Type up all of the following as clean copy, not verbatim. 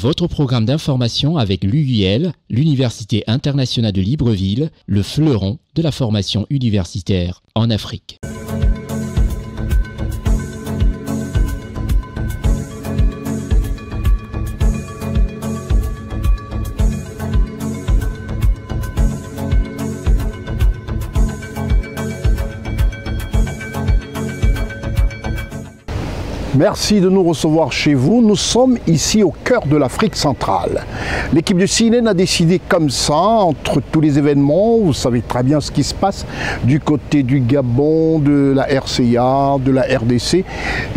Votre programme d'information avec l'UIL, l'Université internationale de Libreville, le fleuron de la formation universitaire en Afrique. Merci de nous recevoir chez vous. Nous sommes ici au cœur de l'Afrique centrale. L'équipe de CNN a décidé comme ça, entre tous les événements, vous savez très bien ce qui se passe du côté du Gabon, de la RCA, de la RDC.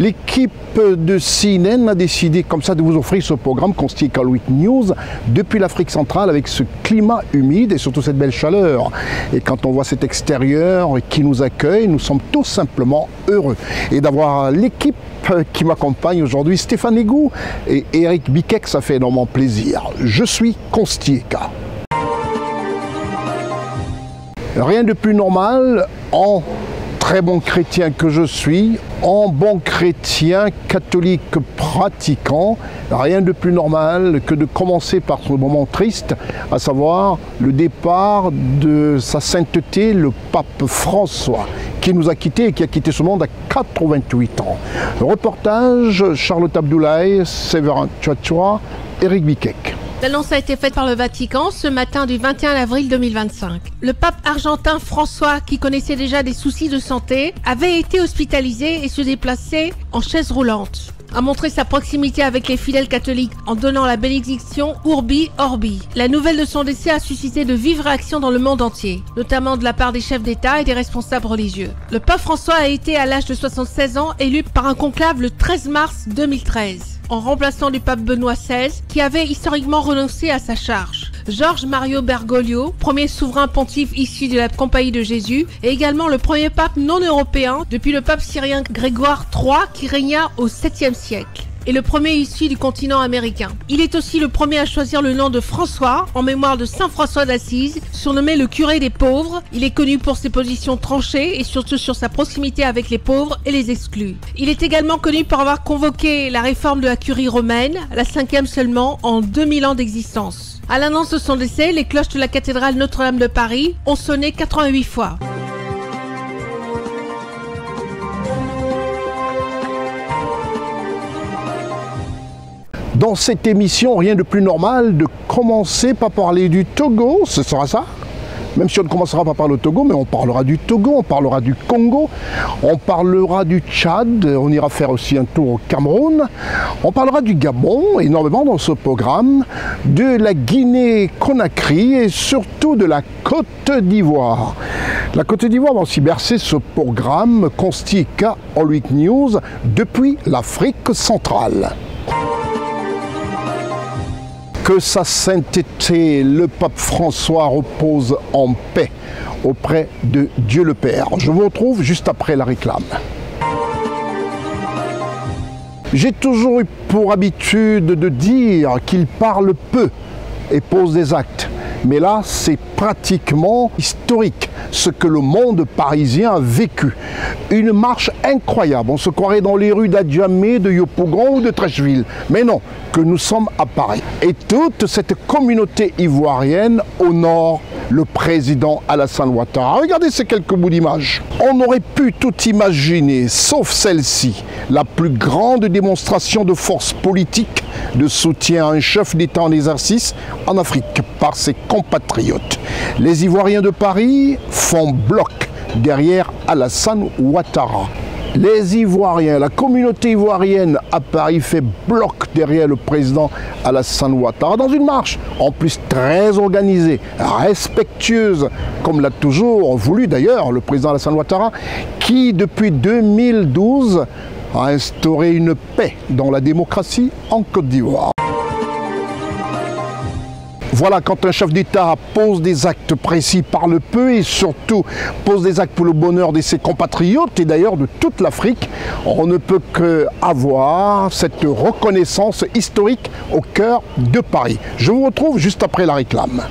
L'équipe de CNN a décidé comme ça de vous offrir ce programme constitué All Week News depuis l'Afrique centrale avec ce climat humide et surtout cette belle chaleur. Et quand on voit cet extérieur qui nous accueille, nous sommes tout simplement heureux. Et d'avoir l'équipe qui m'accompagne aujourd'hui, Stéphane Égou et Eric Biquek, ça fait énormément plaisir. Je suis Constieka. Rien de plus normal en très bon chrétien que je suis, en bon chrétien catholique pratiquant, rien de plus normal que de commencer par ce moment triste, à savoir le départ de sa sainteté, le pape François, qui nous a quittés et qui a quitté ce monde à 88 ans. Reportage, Charlotte Abdoulaye, Séverin Tchouatchoua, Eric Biquek. L'annonce a été faite par le Vatican ce matin du 21 avril 2025. Le pape argentin François, qui connaissait déjà des soucis de santé, avait été hospitalisé et se déplaçait en chaise roulante. A montré sa proximité avec les fidèles catholiques en donnant la bénédiction Urbi Orbi. La nouvelle de son décès a suscité de vives réactions dans le monde entier, notamment de la part des chefs d'État et des responsables religieux. Le pape François a été à l'âge de 76 ans élu par un conclave le 13 mars 2013, en remplaçant du pape Benoît XVI, qui avait historiquement renoncé à sa charge. Georges Mario Bergoglio, premier souverain pontife issu de la Compagnie de Jésus, est également le premier pape non européen depuis le pape syrien Grégoire III qui régna au 7e siècle, et le premier issu du continent américain. Il est aussi le premier à choisir le nom de François en mémoire de Saint François d'Assise, surnommé le curé des pauvres. Il est connu pour ses positions tranchées et surtout sur sa proximité avec les pauvres et les exclus. Il est également connu pour avoir convoqué la réforme de la curie romaine, la 5e seulement en 2000 ans d'existence. À l'annonce de son décès, les cloches de la cathédrale Notre-Dame de Paris ont sonné 88 fois. Dans cette émission, rien de plus normal de commencer par parler du Togo, ce sera ça. Même si on ne commencera pas par le Togo, mais on parlera du Togo, on parlera du Congo, on parlera du Tchad, on ira faire aussi un tour au Cameroun, on parlera du Gabon, énormément dans ce programme, de la Guinée-Conakry et surtout de la Côte d'Ivoire. La Côte d'Ivoire va aussi bercer ce programme Constieka All Week News depuis l'Afrique centrale. Que sa sainteté, le pape François, repose en paix auprès de Dieu le Père. Je vous retrouve juste après la réclame. J'ai toujours eu pour habitude de dire qu'il parle peu et pose des actes. Mais là, c'est pratiquement historique ce que le monde parisien a vécu. Une marche incroyable. On se croirait dans les rues d'Adjamé, de Yopougon ou de Trècheville. Mais non, que nous sommes à Paris. Et toute cette communauté ivoirienne honore le président Alassane Ouattara. Regardez ces quelques bouts d'images. On aurait pu tout imaginer, sauf celle-ci, la plus grande démonstration de force politique, de soutien à un chef d'État en exercice en Afrique par ses compatriotes. Les Ivoiriens de Paris font bloc derrière Alassane Ouattara. Les Ivoiriens, la communauté ivoirienne à Paris fait bloc derrière le président Alassane Ouattara dans une marche, en plus très organisée, respectueuse, comme l'a toujours voulu d'ailleurs le président Alassane Ouattara, qui depuis 2012 a instauré une paix dans la démocratie en Côte d'Ivoire. Voilà, quand un chef d'État pose des actes précis, parle peu et surtout pose des actes pour le bonheur de ses compatriotes et d'ailleurs de toute l'Afrique, on ne peut qu'avoir cette reconnaissance historique au cœur de Paris. Je vous retrouve juste après la réclame.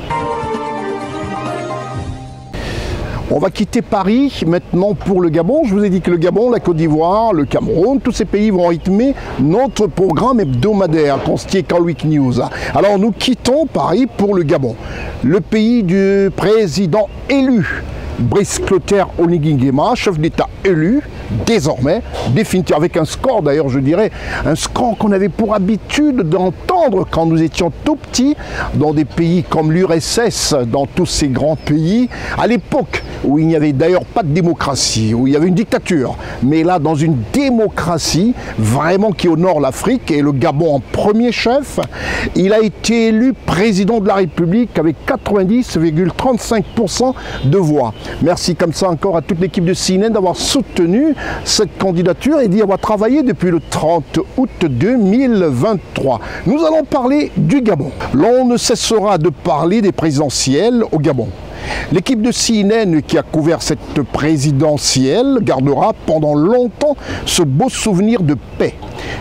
On va quitter Paris maintenant pour le Gabon. Je vous ai dit que le Gabon, la Côte d'Ivoire, le Cameroun, tous ces pays vont rythmer notre programme hebdomadaire constitué Kaolwik News. Alors nous quittons Paris pour le Gabon, le pays du président élu. Brice Clotaire Oligui Nguema, chef d'État élu, désormais, définitivement, avec un score d'ailleurs, je dirais, un score qu'on avait pour habitude d'entendre quand nous étions tout petits, dans des pays comme l'URSS, dans tous ces grands pays, à l'époque où il n'y avait d'ailleurs pas de démocratie, où il y avait une dictature, mais là, dans une démocratie, vraiment qui honore l'Afrique, et le Gabon en premier chef, il a été élu président de la République avec 90,35% de voix. Merci comme ça encore à toute l'équipe de CNN d'avoir soutenu cette candidature et d'y avoir travaillé depuis le 30 août 2023. Nous allons parler du Gabon. L'on ne cessera de parler des présidentielles au Gabon. L'équipe de CNN qui a couvert cette présidentielle gardera pendant longtemps ce beau souvenir de paix,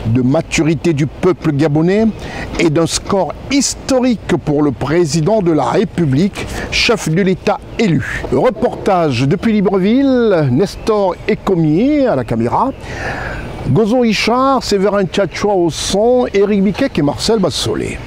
de maturité du peuple gabonais et d'un score historique pour le président de la République, chef de l'État élu. Reportage depuis Libreville, Nestor Ecomier à la caméra, Gozo Richard, Séverin Tchatchoua au son, Éric Biquet et Marcel Bassolé.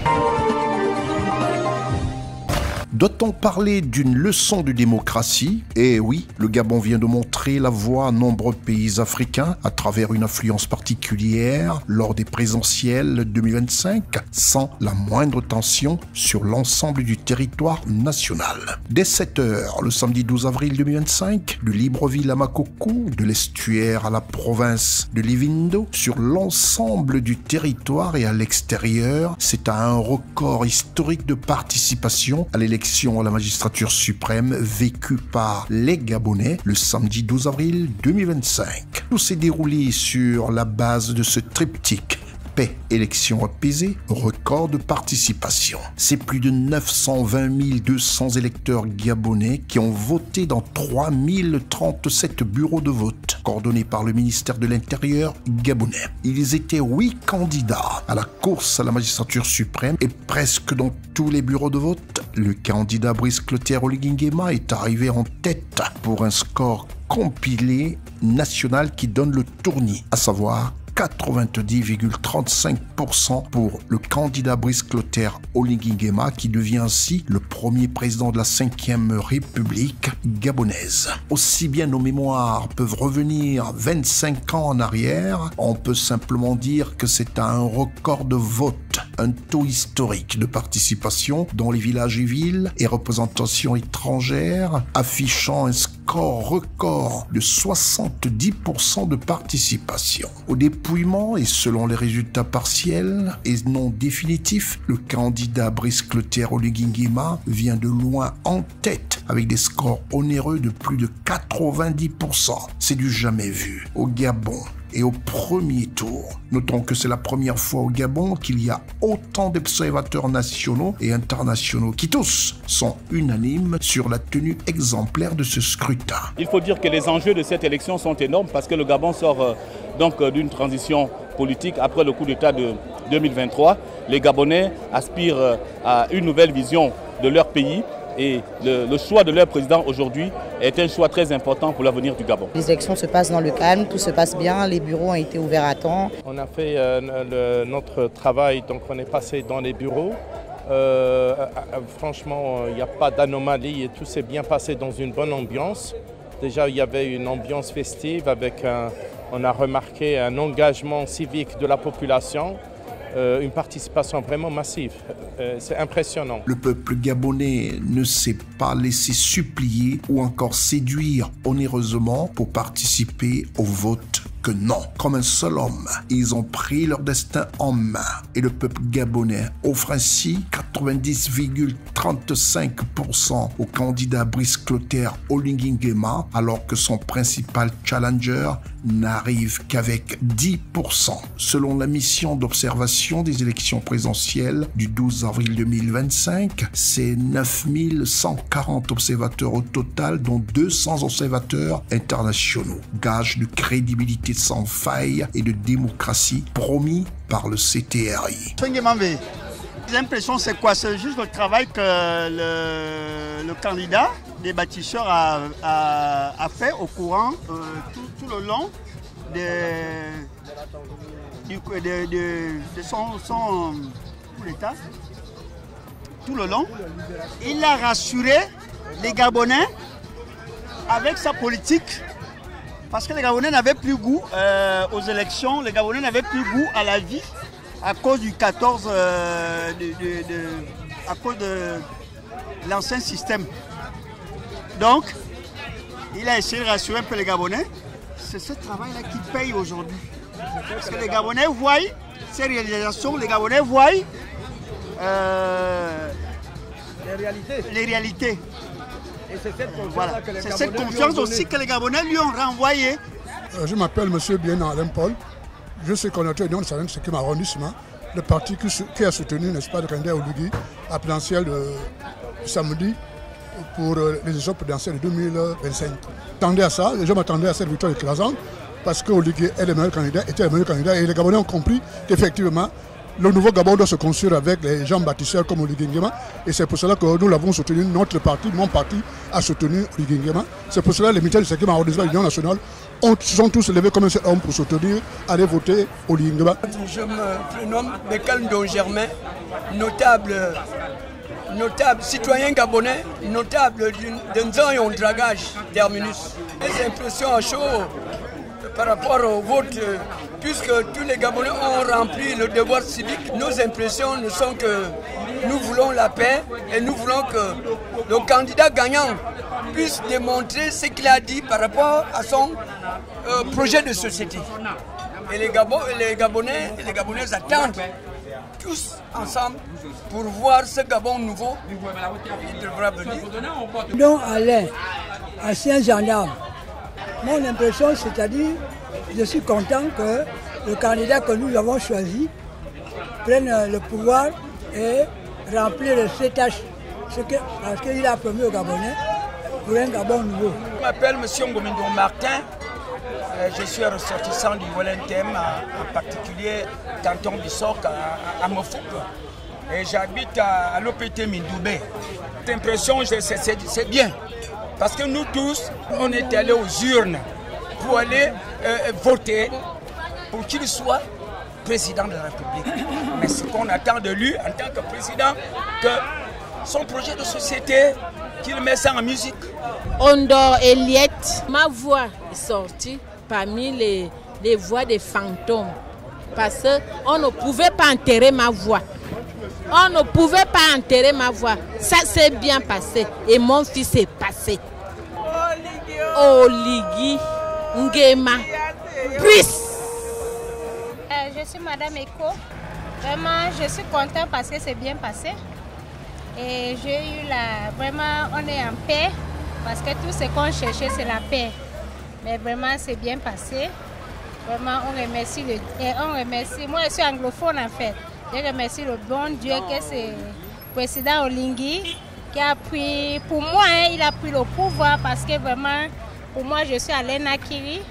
Doit-on parler d'une leçon de démocratie? Eh oui, le Gabon vient de montrer la voie à nombreux pays africains à travers une influence particulière lors des présidentielles 2025, sans la moindre tension sur l'ensemble du territoire national. Dès 7 h, le samedi 12 avril 2025, de Libreville à Makoko, de l'estuaire à la province de Livindo, sur l'ensemble du territoire et à l'extérieur, c'est à un record historique de participation à l'élection à la magistrature suprême vécue par les Gabonais le samedi 12 avril 2025. Tout s'est déroulé sur la base de ce triptyque. Paix, élection apaisée, record de participation. C'est plus de 920 200 électeurs gabonais qui ont voté dans 3037 bureaux de vote, coordonnés par le ministère de l'Intérieur gabonais. Ils étaient 8 candidats à la course à la magistrature suprême et presque dans tous les bureaux de vote, le candidat Brice Clotaire Oligui Nguema est arrivé en tête pour un score compilé national qui donne le tournis, à savoir 90,35% pour le candidat Brice Clotaire Oligui Nguema qui devient ainsi le premier président de la 5e République gabonaise. Aussi bien nos mémoires peuvent revenir 25 ans en arrière, on peut simplement dire que c'est un record de vote, un taux historique de participation dans les villages et villes et représentations étrangères, affichant un score record de 70% de participation. Au dépouillement et selon les résultats partiels et non définitifs, le candidat Brice Clotaire Oligui Nguema vient de loin en tête avec des scores onéreux de plus de 90%. C'est du jamais vu. Au Gabon, et au premier tour. Notons que c'est la première fois au Gabon qu'il y a autant d'observateurs nationaux et internationaux qui tous sont unanimes sur la tenue exemplaire de ce scrutin. Il faut dire que les enjeux de cette élection sont énormes parce que le Gabon sort donc d'une transition politique après le coup d'État de 2023. Les Gabonais aspirent à une nouvelle vision de leur pays. Et le choix de leur président aujourd'hui est un choix très important pour l'avenir du Gabon. Les élections se passent dans le calme, tout se passe bien, les bureaux ont été ouverts à temps. On a fait notre travail, donc on est passé dans les bureaux. Franchement, il n'y a pas d'anomalie et tout s'est bien passé dans une bonne ambiance. Déjà, il y avait une ambiance festive avec on a remarqué un engagement civique de la population. Une participation vraiment massive. C'est impressionnant. Le peuple gabonais ne s'est pas laissé supplier ou encore séduire onéreusement pour participer au vote que non. Comme un seul homme, ils ont pris leur destin en main et le peuple gabonais offre ainsi 90,35% au candidat Brice Clotaire Oligui Nguema alors que son principal challenger n'arrive qu'avec 10%. Selon la mission d'observation des élections présidentielles du 12 avril 2025, c'est 9140 observateurs au total, dont 200 observateurs internationaux. Gage de crédibilité sans faille et de démocratie promis par le CTRI. L'impression, c'est quoi? C'est juste le travail que le candidat des bâtisseurs a fait au courant tout le long de son état. Tout le long, il a rassuré les Gabonais avec sa politique. Parce que les Gabonais n'avaient plus goût aux élections, les Gabonais n'avaient plus goût à la vie à cause du 14, à cause de l'ancien système. Donc, il a essayé de rassurer un peu les Gabonais. C'est ce travail-là qui paye aujourd'hui. Parce que les Gabonais voient ces réalisations, les Gabonais voient les réalités. Et c'est cette confiance, voilà. C'est cette confiance aussi que les Gabonais lui ont renvoyé. Je m'appelle M. Bien Alain Paul. Je suis coordinateur de l'Union nationale du 5e arrondissement, le parti qui a soutenu, n'est-ce pas, le candidat Oligui à présidentielle samedi pour les élections présidentielles de 2025. J'attendais à ça, les gens m'attendaient à cette victoire écrasante parce que Oligui est le meilleur candidat, était le meilleur candidat et les Gabonais ont compris qu'effectivement, le nouveau Gabon doit se construire avec les gens bâtisseurs comme Oligui Nguema et c'est pour cela que nous l'avons soutenu, notre parti, mon parti a soutenu Oligui Nguema. C'est pour cela que les militants du 5e arrondissement de l'Union nationale se sont tous levés comme un seul homme pour soutenir, aller voter Oligui Nguema. Je me prénomme Bekal Ndong-Germain, notable citoyen gabonais, notable d'un Nzanyon dragage terminus. Les impressions à chaud par rapport au vote, puisque tous les Gabonais ont rempli le devoir civique, nos impressions ne sont que nous voulons la paix et nous voulons que le candidat gagnant puisse démontrer ce qu'il a dit par rapport à son projet de société. Et les Gabonais et les Gabonaises attendent tous ensemble pour voir ce Gabon nouveau qui devra venir. Donc Alain, ancien gendarme, mon impression, c'est-à-dire, je suis content que le candidat que nous avons choisi prenne le pouvoir et remplisse ses tâches. Parce qu'il a promis aux Gabonais pour un Gabon nouveau. Je m'appelle M. Ngomindo Martin. Je suis ressortissant du Wellington, en particulier Canton Bissok à Mofoup. Et j'habite à l'OPT Mindoubé. Cette impression, c'est bien. Parce que nous tous, on est allés aux urnes pour aller voter pour qu'il soit président de la République. Mais ce qu'on attend de lui en tant que président, que son projet de société, qu'il met ça en musique. Ondor Eliette, ma voix est sortie parmi les voix des fantômes. Parce qu'on ne pouvait pas enterrer ma voix. On ne pouvait pas enterrer ma voix. Ça s'est bien passé. Et mon fils est passé. Oligui Nguema. Puisse. Je suis Madame Eko. Vraiment, je suis contente parce que c'est bien passé. Et j'ai eu vraiment, on est en paix. Parce que tout ce qu'on cherchait, c'est la paix. Mais vraiment, c'est bien passé. Vraiment, on remercie moi, je suis anglophone en fait. Je remercie le bon Dieu que c'est le président Oligui qui a pris, pour moi, il a pris le pouvoir parce que vraiment, pour moi, je suis à l'Enakiri.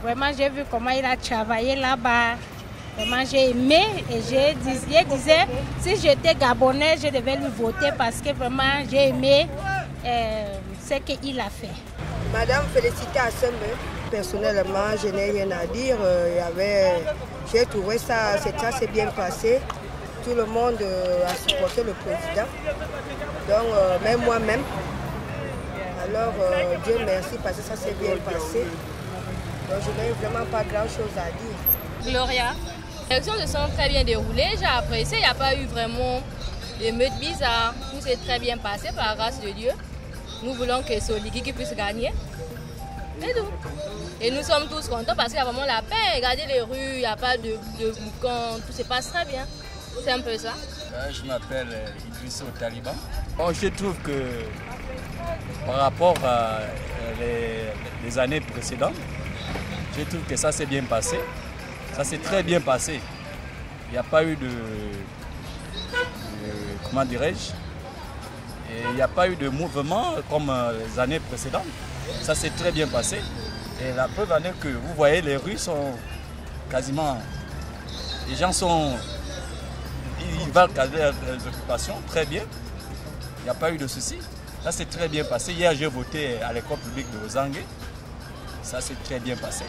Vraiment, j'ai vu comment il a travaillé là-bas. Vraiment, j'ai aimé et je disais, si j'étais Gabonais, je devais lui voter parce que vraiment, j'ai aimé ce qu'il a fait. Madame Félicité Assembe, personnellement, je n'ai rien à dire. J'ai trouvé ça s'est bien passé. Tout le monde a supporté le président. Donc, même moi-même. Alors, Dieu merci parce que ça s'est bien passé. Donc, je n'ai vraiment pas grand-chose à dire. Gloria, les élections se sont très bien déroulées. J'ai apprécié. Il n'y a pas eu vraiment d'émeutes bizarres. Tout s'est très bien passé par la grâce de Dieu. Nous voulons que c'est Oligui qui puisse gagner. C'est tout. Et nous sommes tous contents parce qu'il y a vraiment la paix. Regardez les rues, il n'y a pas de boucan, tout se passe très bien. C'est un peu ça. Je m'appelle Idrisso Taliban. Bon, je trouve que par rapport à les années précédentes, je trouve que ça s'est bien passé. Ça s'est très bien passé. Il n'y a pas eu de comment dirais-je, il n'y a pas eu de mouvement comme les années précédentes. Ça s'est très bien passé. Et la preuve en est que vous voyez, les rues sont quasiment... Les gens sont... ils valent leurs occupations, très bien. Il n'y a pas eu de souci. Ça s'est très bien passé. Hier, j'ai voté à l'école publique de Ozangue. Ça s'est très bien passé.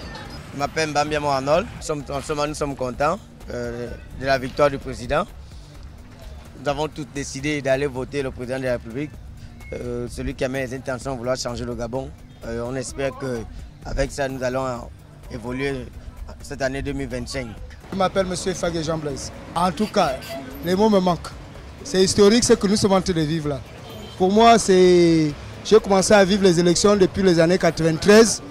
Je m'appelle Mbambiamo Arnold. Nous sommes contents de la victoire du président. Nous avons tous décidé d'aller voter le président de la République, celui qui a mis les intentions de vouloir changer le Gabon. On espère qu'avec ça, nous allons évoluer cette année 2025. Je m'appelle M. Fagé Jean Blaise. En tout cas, les mots me manquent. C'est historique ce que nous sommes en train de vivre là. Pour moi, j'ai commencé à vivre les élections depuis les années 93.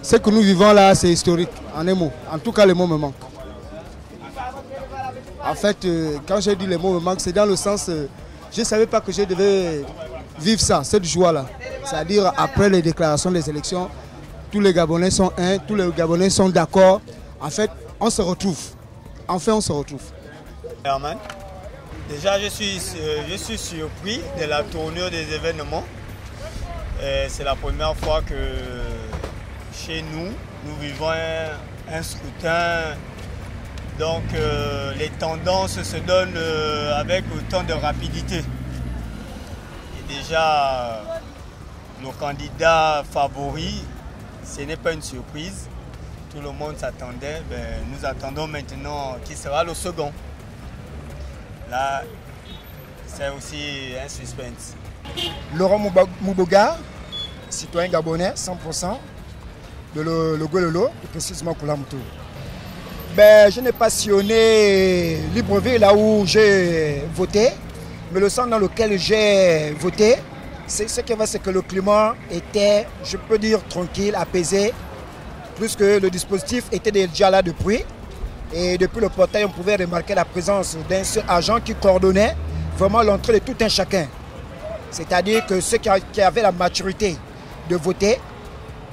Ce que nous vivons là, c'est historique, en un mot. En tout cas, les mots me manquent. En fait, quand j'ai dit les mots me manquent, c'est dans le sens, je ne savais pas que je devais vivre ça, cette joie-là. C'est-à-dire, après les déclarations des élections, tous les Gabonais sont un, tous les Gabonais sont d'accord. En fait, on se retrouve. Enfin, on se retrouve. Herman, déjà, je suis surpris de la tournure des événements. C'est la première fois que chez nous, nous vivons un scrutin. Donc, les tendances se donnent avec autant de rapidité. Et déjà, nos candidats favoris, ce n'est pas une surprise. Tout le monde s'attendait. Nous attendons maintenant qui sera le second. Là, c'est aussi un suspense. Laurent Mouboga, citoyen gabonais, 100%, de le Gololo, précisément Koulamoutou. Je n'ai pas sillonné Libreville, là où j'ai voté, mais le centre dans lequel j'ai voté, c'est que le climat était, je peux dire, tranquille, apaisé, puisque le dispositif était déjà là depuis. Et depuis le portail, on pouvait remarquer la présence d'un seul agent qui coordonnait vraiment l'entrée de tout un chacun. C'est-à-dire que ceux qui avaient la maturité de voter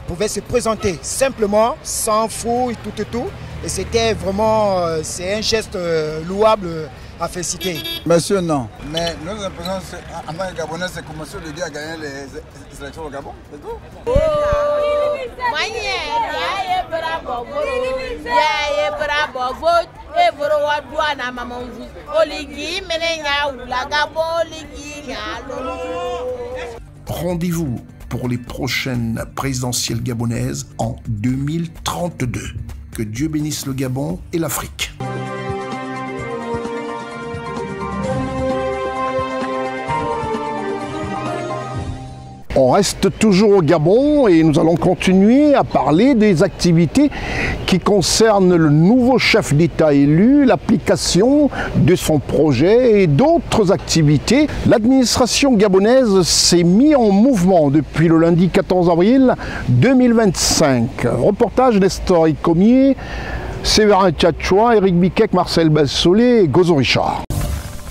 pouvaient se présenter simplement, sans fouille, tout et tout. Et c'était vraiment, c'est un geste louable à féliciter. Monsieur, non. Mais notre impression, en tant que Gabonais, c'est que monsieur le dit a gagné les élections au Gabon, c'est tout. Rendez-vous pour les prochaines présidentielles gabonaises en 2032. Que Dieu bénisse le Gabon et l'Afrique. On reste toujours au Gabon et nous allons continuer à parler des activités qui concernent le nouveau chef d'État élu, l'application de son projet et d'autres activités. L'administration gabonaise s'est mise en mouvement depuis le lundi 14 avril 2025. Reportage Nestor Icomier, Séverin Tchatchoua, Éric Biquet, Marcel Bassolé et Gozo Richard.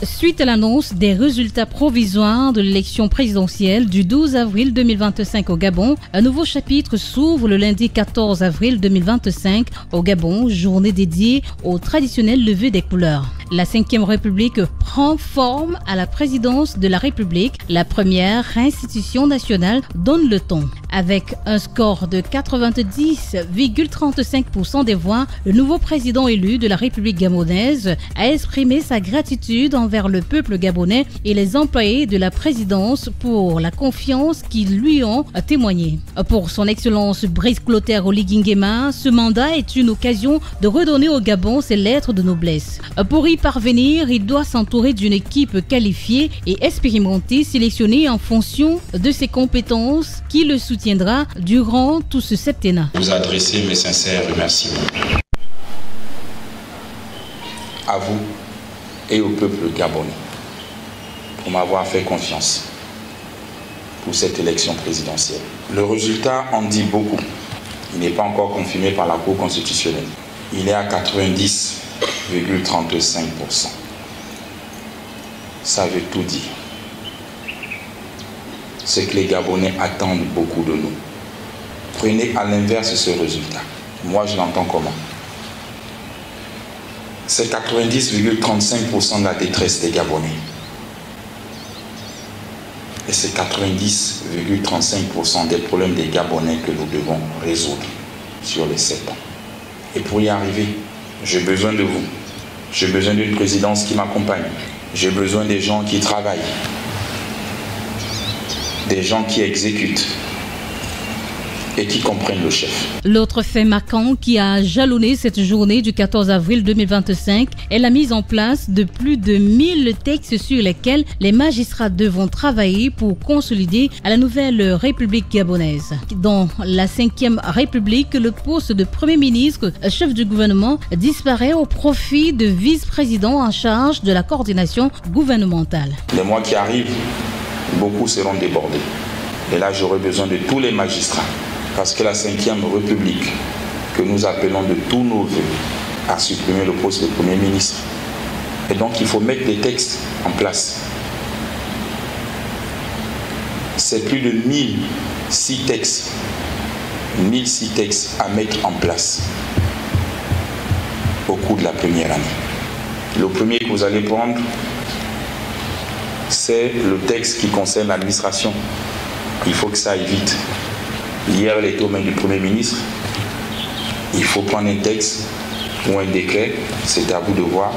Suite à l'annonce des résultats provisoires de l'élection présidentielle du 12 avril 2025 au Gabon, un nouveau chapitre s'ouvre le lundi 14 avril 2025 au Gabon, journée dédiée au traditionnel lever des couleurs. La 5e République prend forme à la présidence de la République. La première institution nationale donne le ton. Avec un score de 90,35% des voix, le nouveau président élu de la République gabonaise a exprimé sa gratitude envers le peuple gabonais et les employés de la présidence pour la confiance qu'ils lui ont témoignée. Pour son Excellence Brice Clotaire Oligui Nguema, ce mandat est une occasion de redonner au Gabon ses lettres de noblesse. Pour y parvenir, il doit s'entourer d'une équipe qualifiée et expérimentée, sélectionnée en fonction de ses compétences, qui le soutiendra durant tout ce septennat. Vous adressez mes sincères remerciements à vous et au peuple gabonais pour m'avoir fait confiance pour cette élection présidentielle. Le résultat en dit beaucoup. Il n'est pas encore confirmé par la Cour constitutionnelle. Il est à 90,35%. Ça veut tout dire. C'est que les Gabonais attendent beaucoup de nous. Prenez à l'inverse ce résultat. Moi, je l'entends comment? C'est 90,35% de la détresse des Gabonais. Et c'est 90,35% des problèmes des Gabonais que nous devons résoudre sur les 7 ans. Et pour y arriver, j'ai besoin de vous. J'ai besoin d'une présidence qui m'accompagne. J'ai besoin des gens qui travaillent, des gens qui exécutent et qui comprennent le chef. L'autre fait marquant qui a jalonné cette journée du 14 avril 2025 est la mise en place de plus de 1000 textes sur lesquels les magistrats devront travailler pour consolider la nouvelle République gabonaise. Dans la 5e République, le poste de Premier ministre, chef du gouvernement, disparaît au profit de vice-président en charge de la coordination gouvernementale. Les mois qui arrivent, beaucoup seront débordés. Et là, j'aurai besoin de tous les magistrats. Parce que la 5e République, que nous appelons de tous nos voeux, a supprimé le poste de Premier ministre. Et donc il faut mettre les textes en place. C'est plus de 1006 textes. 1006 textes à mettre en place au cours de la première année. Le premier que vous allez prendre, c'est le texte qui concerne l'administration. Il faut que ça aille vite. Hier, elle était aux mains du Premier ministre. Il faut prendre un texte ou un décret, c'est à vous de voir,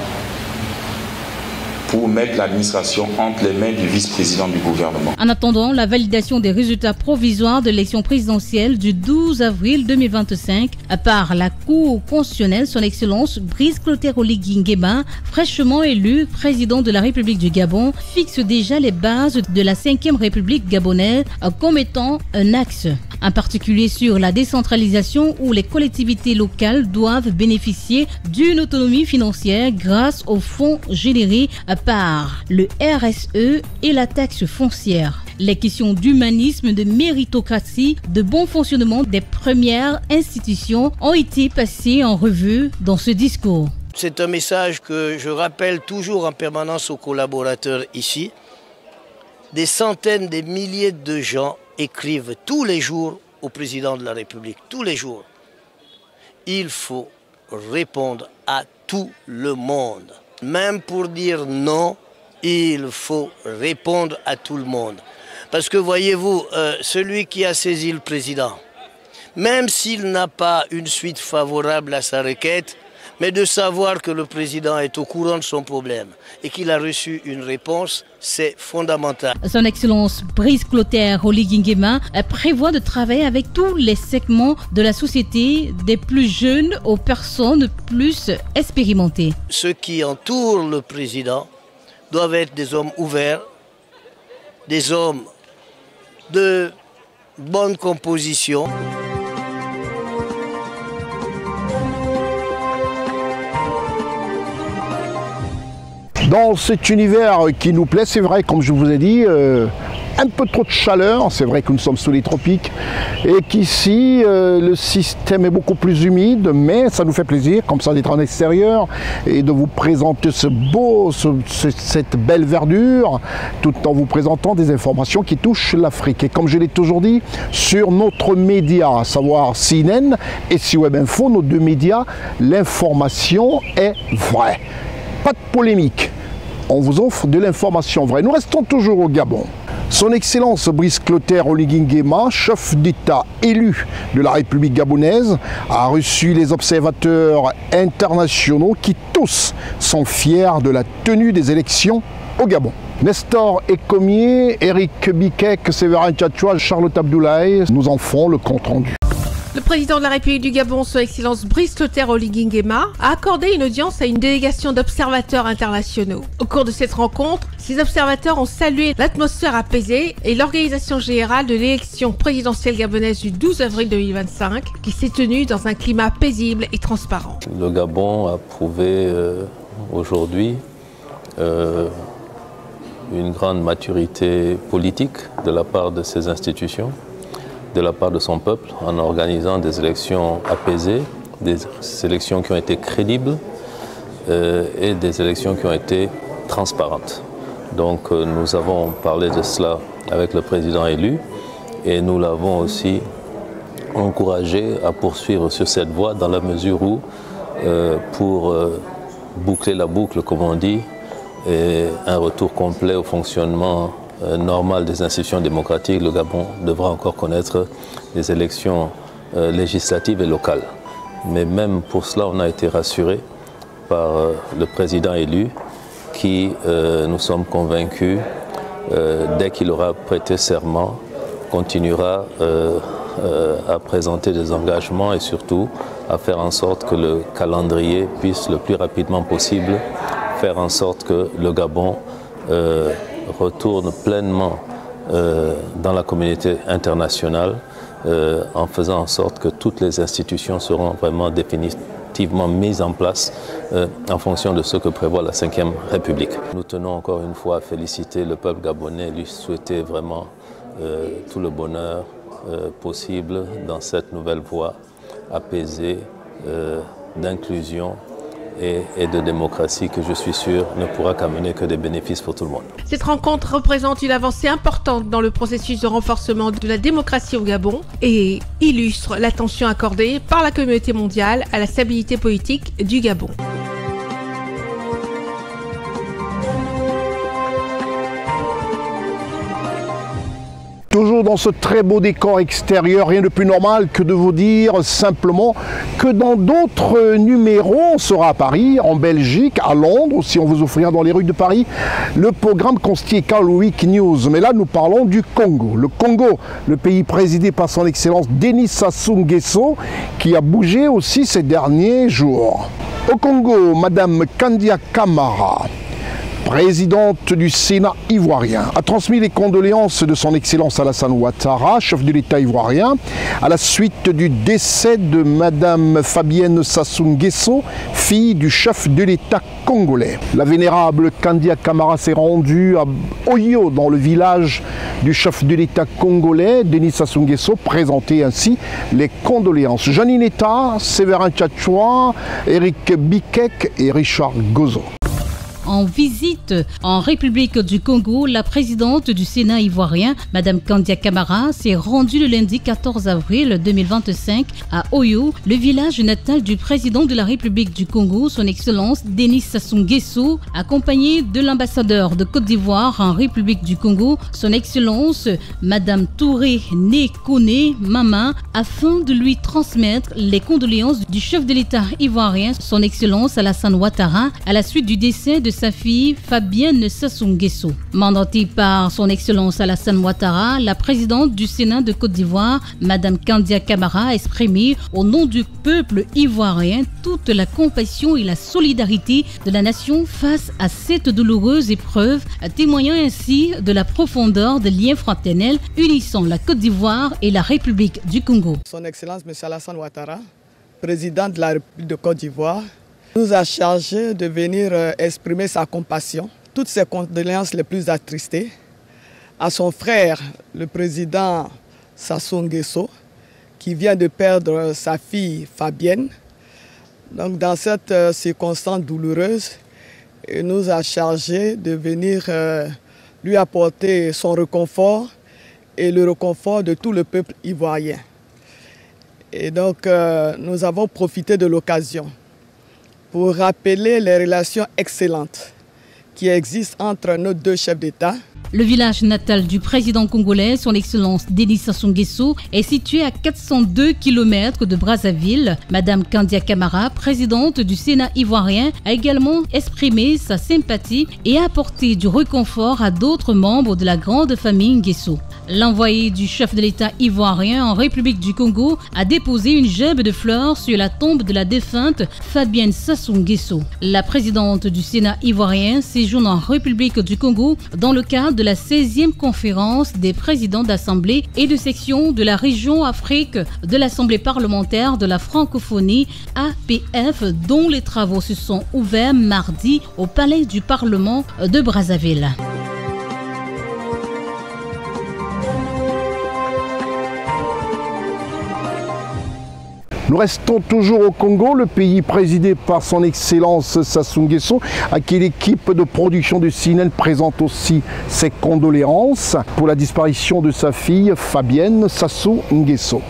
pour mettre l'administration entre les mains du vice-président du gouvernement. En attendant la validation des résultats provisoires de l'élection présidentielle du 12 avril 2025 par la Cour constitutionnelle, son Excellence Brice Clotaire Oligui Nguema, fraîchement élu président de la République du Gabon, fixe déjà les bases de la 5e République gabonaise comme étant un axe, en particulier sur la décentralisation où les collectivités locales doivent bénéficier d'une autonomie financière grâce aux fonds générés par le RSE et la taxe foncière. Les questions d'humanisme, de méritocratie, de bon fonctionnement des premières institutions ont été passées en revue dans ce discours. C'est un message que je rappelle toujours en permanence aux collaborateurs ici. Des centaines, des milliers de gens écrivent tous les jours au président de la République, tous les jours. Il faut répondre à tout le monde. Même pour dire non, il faut répondre à tout le monde. Parce que voyez-vous, celui qui a saisi le président, même s'il n'a pas une suite favorable à sa requête, mais de savoir que le président est au courant de son problème et qu'il a reçu une réponse, c'est fondamental. Son Excellence Brice Clotaire Oligui Nguema prévoit de travailler avec tous les segments de la société, des plus jeunes aux personnes plus expérimentées. Ceux qui entourent le président doivent être des hommes ouverts, des hommes de bonne composition. Dans cet univers qui nous plaît, c'est vrai, comme je vous ai dit, un peu trop de chaleur, c'est vrai que nous sommes sous les tropiques, et qu'ici, le système est beaucoup plus humide, mais ça nous fait plaisir, comme ça, d'être en extérieur, et de vous présenter cette belle verdure, tout en vous présentant des informations qui touchent l'Afrique. Et comme je l'ai toujours dit, sur notre média, à savoir CNN et CWeb Info, nos deux médias, l'information est vraie. Pas de polémique, on vous offre de l'information vraie. Nous restons toujours au Gabon. Son Excellence Brice Clotaire Oligui Nguema, chef d'État élu de la République gabonaise, a reçu les observateurs internationaux qui tous sont fiers de la tenue des élections au Gabon. Nestor Ecomier, Eric Bikek, Séverin Tchatchoua, Charlotte Abdoulaye nous en font le compte-rendu. Le président de la République du Gabon, son Excellence Brice Clotaire Oligui Nguema, a accordé une audience à une délégation d'observateurs internationaux. Au cours de cette rencontre, ces observateurs ont salué l'atmosphère apaisée et l'organisation générale de l'élection présidentielle gabonaise du 12 avril 2025, qui s'est tenue dans un climat paisible et transparent. Le Gabon a prouvé aujourd'hui une grande maturité politique de la part de ses institutions, de la part de son peuple, en organisant des élections apaisées, des élections qui ont été crédibles et des élections qui ont été transparentes. Donc nous avons parlé de cela avec le président élu et nous l'avons aussi encouragé à poursuivre sur cette voie dans la mesure où, pour boucler la boucle, comme on dit, et un retour complet au fonctionnement normal des institutions démocratiques, le Gabon devra encore connaître des élections législatives et locales. Mais même pour cela, on a été rassuré par le président élu qui, nous sommes convaincus, dès qu'il aura prêté serment, continuera à présenter des engagements et surtout à faire en sorte que le calendrier puisse le plus rapidement possible faire en sorte que le Gabon retourne pleinement dans la communauté internationale en faisant en sorte que toutes les institutions seront vraiment définitivement mises en place en fonction de ce que prévoit la Ve République. Nous tenons encore une fois à féliciter le peuple gabonais, lui souhaiter vraiment tout le bonheur possible dans cette nouvelle voie apaisée d'inclusion et de démocratie que je suis sûr ne pourra qu'amener que des bénéfices pour tout le monde. Cette rencontre représente une avancée importante dans le processus de renforcement de la démocratie au Gabon et illustre l'attention accordée par la communauté mondiale à la stabilité politique du Gabon. Toujours dans ce très beau décor extérieur, rien de plus normal que de vous dire simplement que dans d'autres numéros, on sera à Paris, en Belgique, à Londres, si on vous offrira dans les rues de Paris, le programme Constiécal Week News. Mais là, nous parlons du Congo. Le Congo, le pays présidé par son Excellence Denis Sassou Nguesso, qui a bougé aussi ces derniers jours. Au Congo, Madame Kandia Camara, présidente du Sénat ivoirien, a transmis les condoléances de son Excellence Alassane Ouattara, chef de l'État ivoirien, à la suite du décès de Madame Fabienne Sassou Nguesso, fille du chef de l'État congolais. La vénérable Kandia Camara s'est rendue à Oyo, dans le village du chef de l'État congolais, Denis Sassou Nguesso, présenter ainsi les condoléances. Janine Eta, Séverin Tchatchoua, Eric Bikek et Richard Gozo. En visite en République du Congo, la présidente du Sénat ivoirien, Madame Kandia Camara, s'est rendue le lundi 14 avril 2025 à Oyo, le village natal du président de la République du Congo, son Excellence Denis Sassou Nguesso, accompagné de l'ambassadeur de Côte d'Ivoire en République du Congo, son Excellence Madame Touré Nekone Mama, afin de lui transmettre les condoléances du chef de l'État ivoirien, son Excellence Alassane Ouattara, à la suite du décès de sa fille Fabienne Sassou Nguesso. Mandatée par son Excellence Alassane Ouattara, la présidente du Sénat de Côte d'Ivoire, Madame Kandia Camara, a exprimé au nom du peuple ivoirien toute la compassion et la solidarité de la nation face à cette douloureuse épreuve, témoignant ainsi de la profondeur des liens fraternels unissant la Côte d'Ivoire et la République du Congo. Son Excellence M. Alassane Ouattara, président de la République de Côte d'Ivoire, nous a chargé de venir exprimer sa compassion, toutes ses condoléances les plus attristées à son frère, le président Sassou Nguesso, qui vient de perdre sa fille Fabienne. Donc, dans cette circonstance douloureuse, il nous a chargé de venir lui apporter son réconfort et le réconfort de tout le peuple ivoirien. Et donc, nous avons profité de l'occasion pour rappeler les relations excellentes qui existent entre nos deux chefs d'État. Le village natal du président congolais, son Excellence Denis Sassou Nguesso, est situé à 402 km de Brazzaville. Madame Kandia Camara, présidente du Sénat ivoirien, a également exprimé sa sympathie et a apporté du réconfort à d'autres membres de la grande famille Nguesso. L'envoyé du chef de l'État ivoirien en République du Congo a déposé une gerbe de fleurs sur la tombe de la défunte Fabienne Sassou Nguesso. La présidente du Sénat ivoirien séjourne en République du Congo dans le cadre de la 16e conférence des présidents d'assemblée et de section de la région Afrique de l'Assemblée parlementaire de la francophonie APF, dont les travaux se sont ouverts mardi au Palais du Parlement de Brazzaville. Nous restons toujours au Congo, le pays présidé par son Excellence Sassou Nguesso, à qui l'équipe de production du CNN présente aussi ses condoléances pour la disparition de sa fille Fabienne Sassou Nguesso.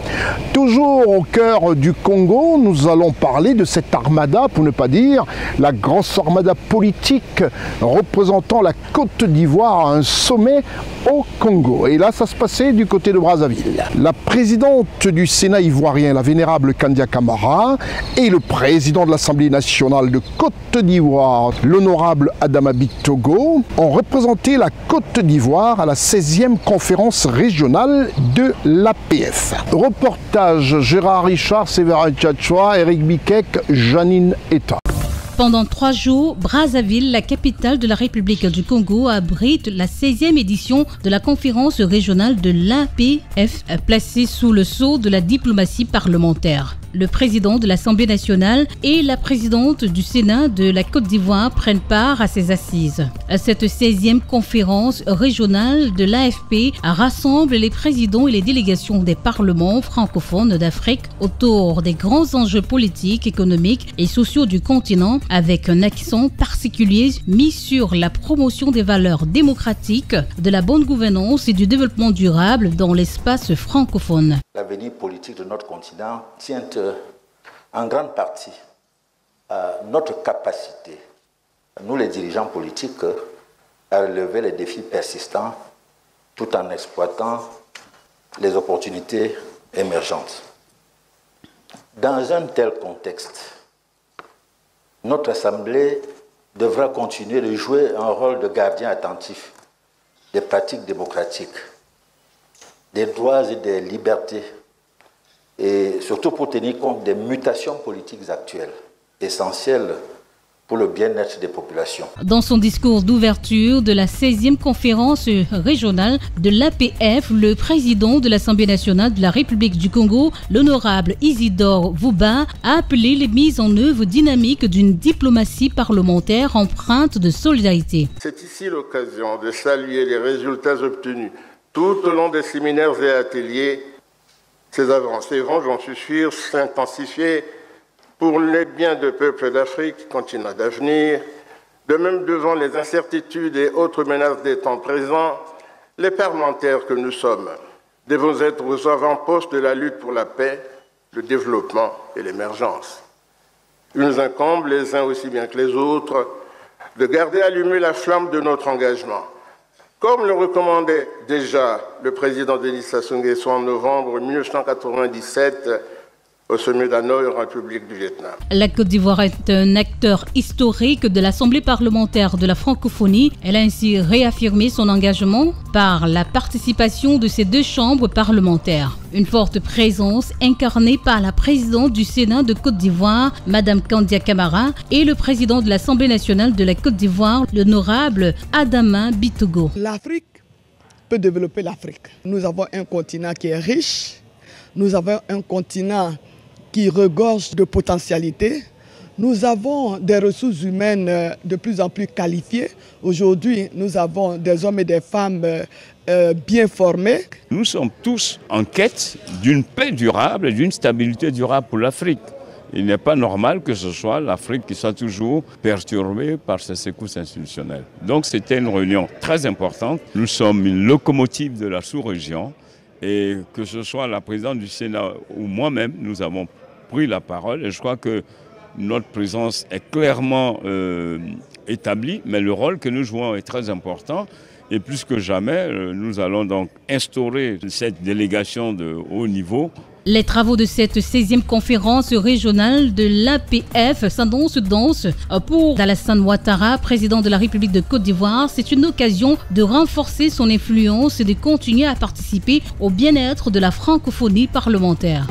Toujours au cœur du Congo, nous allons parler de cette armada, pour ne pas dire la grosse armada politique représentant la Côte d'Ivoire à un sommet au Congo. Et là, ça se passait du côté de Brazzaville. La présidente du Sénat ivoirien, la vénérable Kandia Kandia Camara et le président de l'Assemblée nationale de Côte d'Ivoire, l'honorable Adama Bitogo, ont représenté la Côte d'Ivoire à la 16e conférence régionale de l'APF. Reportage Gérard Richard, Séverin Tchatchoua, Eric Bikek, Janine Eta. Pendant 3 jours, Brazzaville, la capitale de la République du Congo, abrite la 16e édition de la conférence régionale de l'APF, placée sous le sceau de la diplomatie parlementaire. Le président de l'Assemblée nationale et la présidente du Sénat de la Côte d'Ivoire prennent part à ces assises. Cette 16e conférence régionale de l'AFP rassemble les présidents et les délégations des parlements francophones d'Afrique autour des grands enjeux politiques, économiques et sociaux du continent, avec un accent particulier mis sur la promotion des valeurs démocratiques, de la bonne gouvernance et du développement durable dans l'espace francophone. L'avenir politique de notre continent tient en grande partie à notre capacité, nous les dirigeants politiques, à relever les défis persistants tout en exploitant les opportunités émergentes. Dans un tel contexte, notre Assemblée devra continuer de jouer un rôle de gardien attentif des pratiques démocratiques, des droits et des libertés, et surtout pour tenir compte des mutations politiques actuelles, essentielles pour le bien-être des populations. Dans son discours d'ouverture de la 16e conférence régionale de l'APF, le président de l'Assemblée nationale de la République du Congo, l'honorable Isidore Vouba, a appelé les mises en œuvre dynamiques d'une diplomatie parlementaire empreinte de solidarité. C'est ici l'occasion de saluer les résultats obtenus tout au long des séminaires et ateliers. Ces avancées vont, j'en suis sûr, s'intensifier pour les biens de peuples d'Afrique, continent d'avenir. De même, devant les incertitudes et autres menaces des temps présents, les parlementaires que nous sommes devons être aux avant-postes de la lutte pour la paix, le développement et l'émergence. Il nous incombe, les uns aussi bien que les autres, de garder allumée la flamme de notre engagement. Comme le recommandait déjà le président Denis Sassou Nguesso en novembre 1997 au sommet d'Hanoï, en République du Vietnam. La Côte d'Ivoire est un acteur historique de l'Assemblée parlementaire de la francophonie. Elle a ainsi réaffirmé son engagement par la participation de ces 2 chambres parlementaires. Une forte présence incarnée par la présidente du Sénat de Côte d'Ivoire, Madame Kandia Camara, et le président de l'Assemblée nationale de la Côte d'Ivoire, l'honorable Adama Bitogo. L'Afrique peut développer l'Afrique. Nous avons un continent qui est riche, nous avons un continent qui regorge de potentialités. Nous avons des ressources humaines de plus en plus qualifiées. Aujourd'hui, nous avons des hommes et des femmes bien formés. Nous sommes tous en quête d'une paix durable et d'une stabilité durable pour l'Afrique. Il n'est pas normal que ce soit l'Afrique qui soit toujours perturbée par ces secousses institutionnelles. Donc c'était une réunion très importante. Nous sommes une locomotive de la sous-région et que ce soit la présidente du Sénat ou moi-même, nous avons pris la parole et je crois que notre présence est clairement établie, mais le rôle que nous jouons est très important. Et plus que jamais, nous allons donc instaurer cette délégation de haut niveau. Les travaux de cette 16e conférence régionale de l'APF s'annoncent pour Alassane Ouattara, président de la République de Côte d'Ivoire. C'est une occasion de renforcer son influence et de continuer à participer au bien-être de la francophonie parlementaire.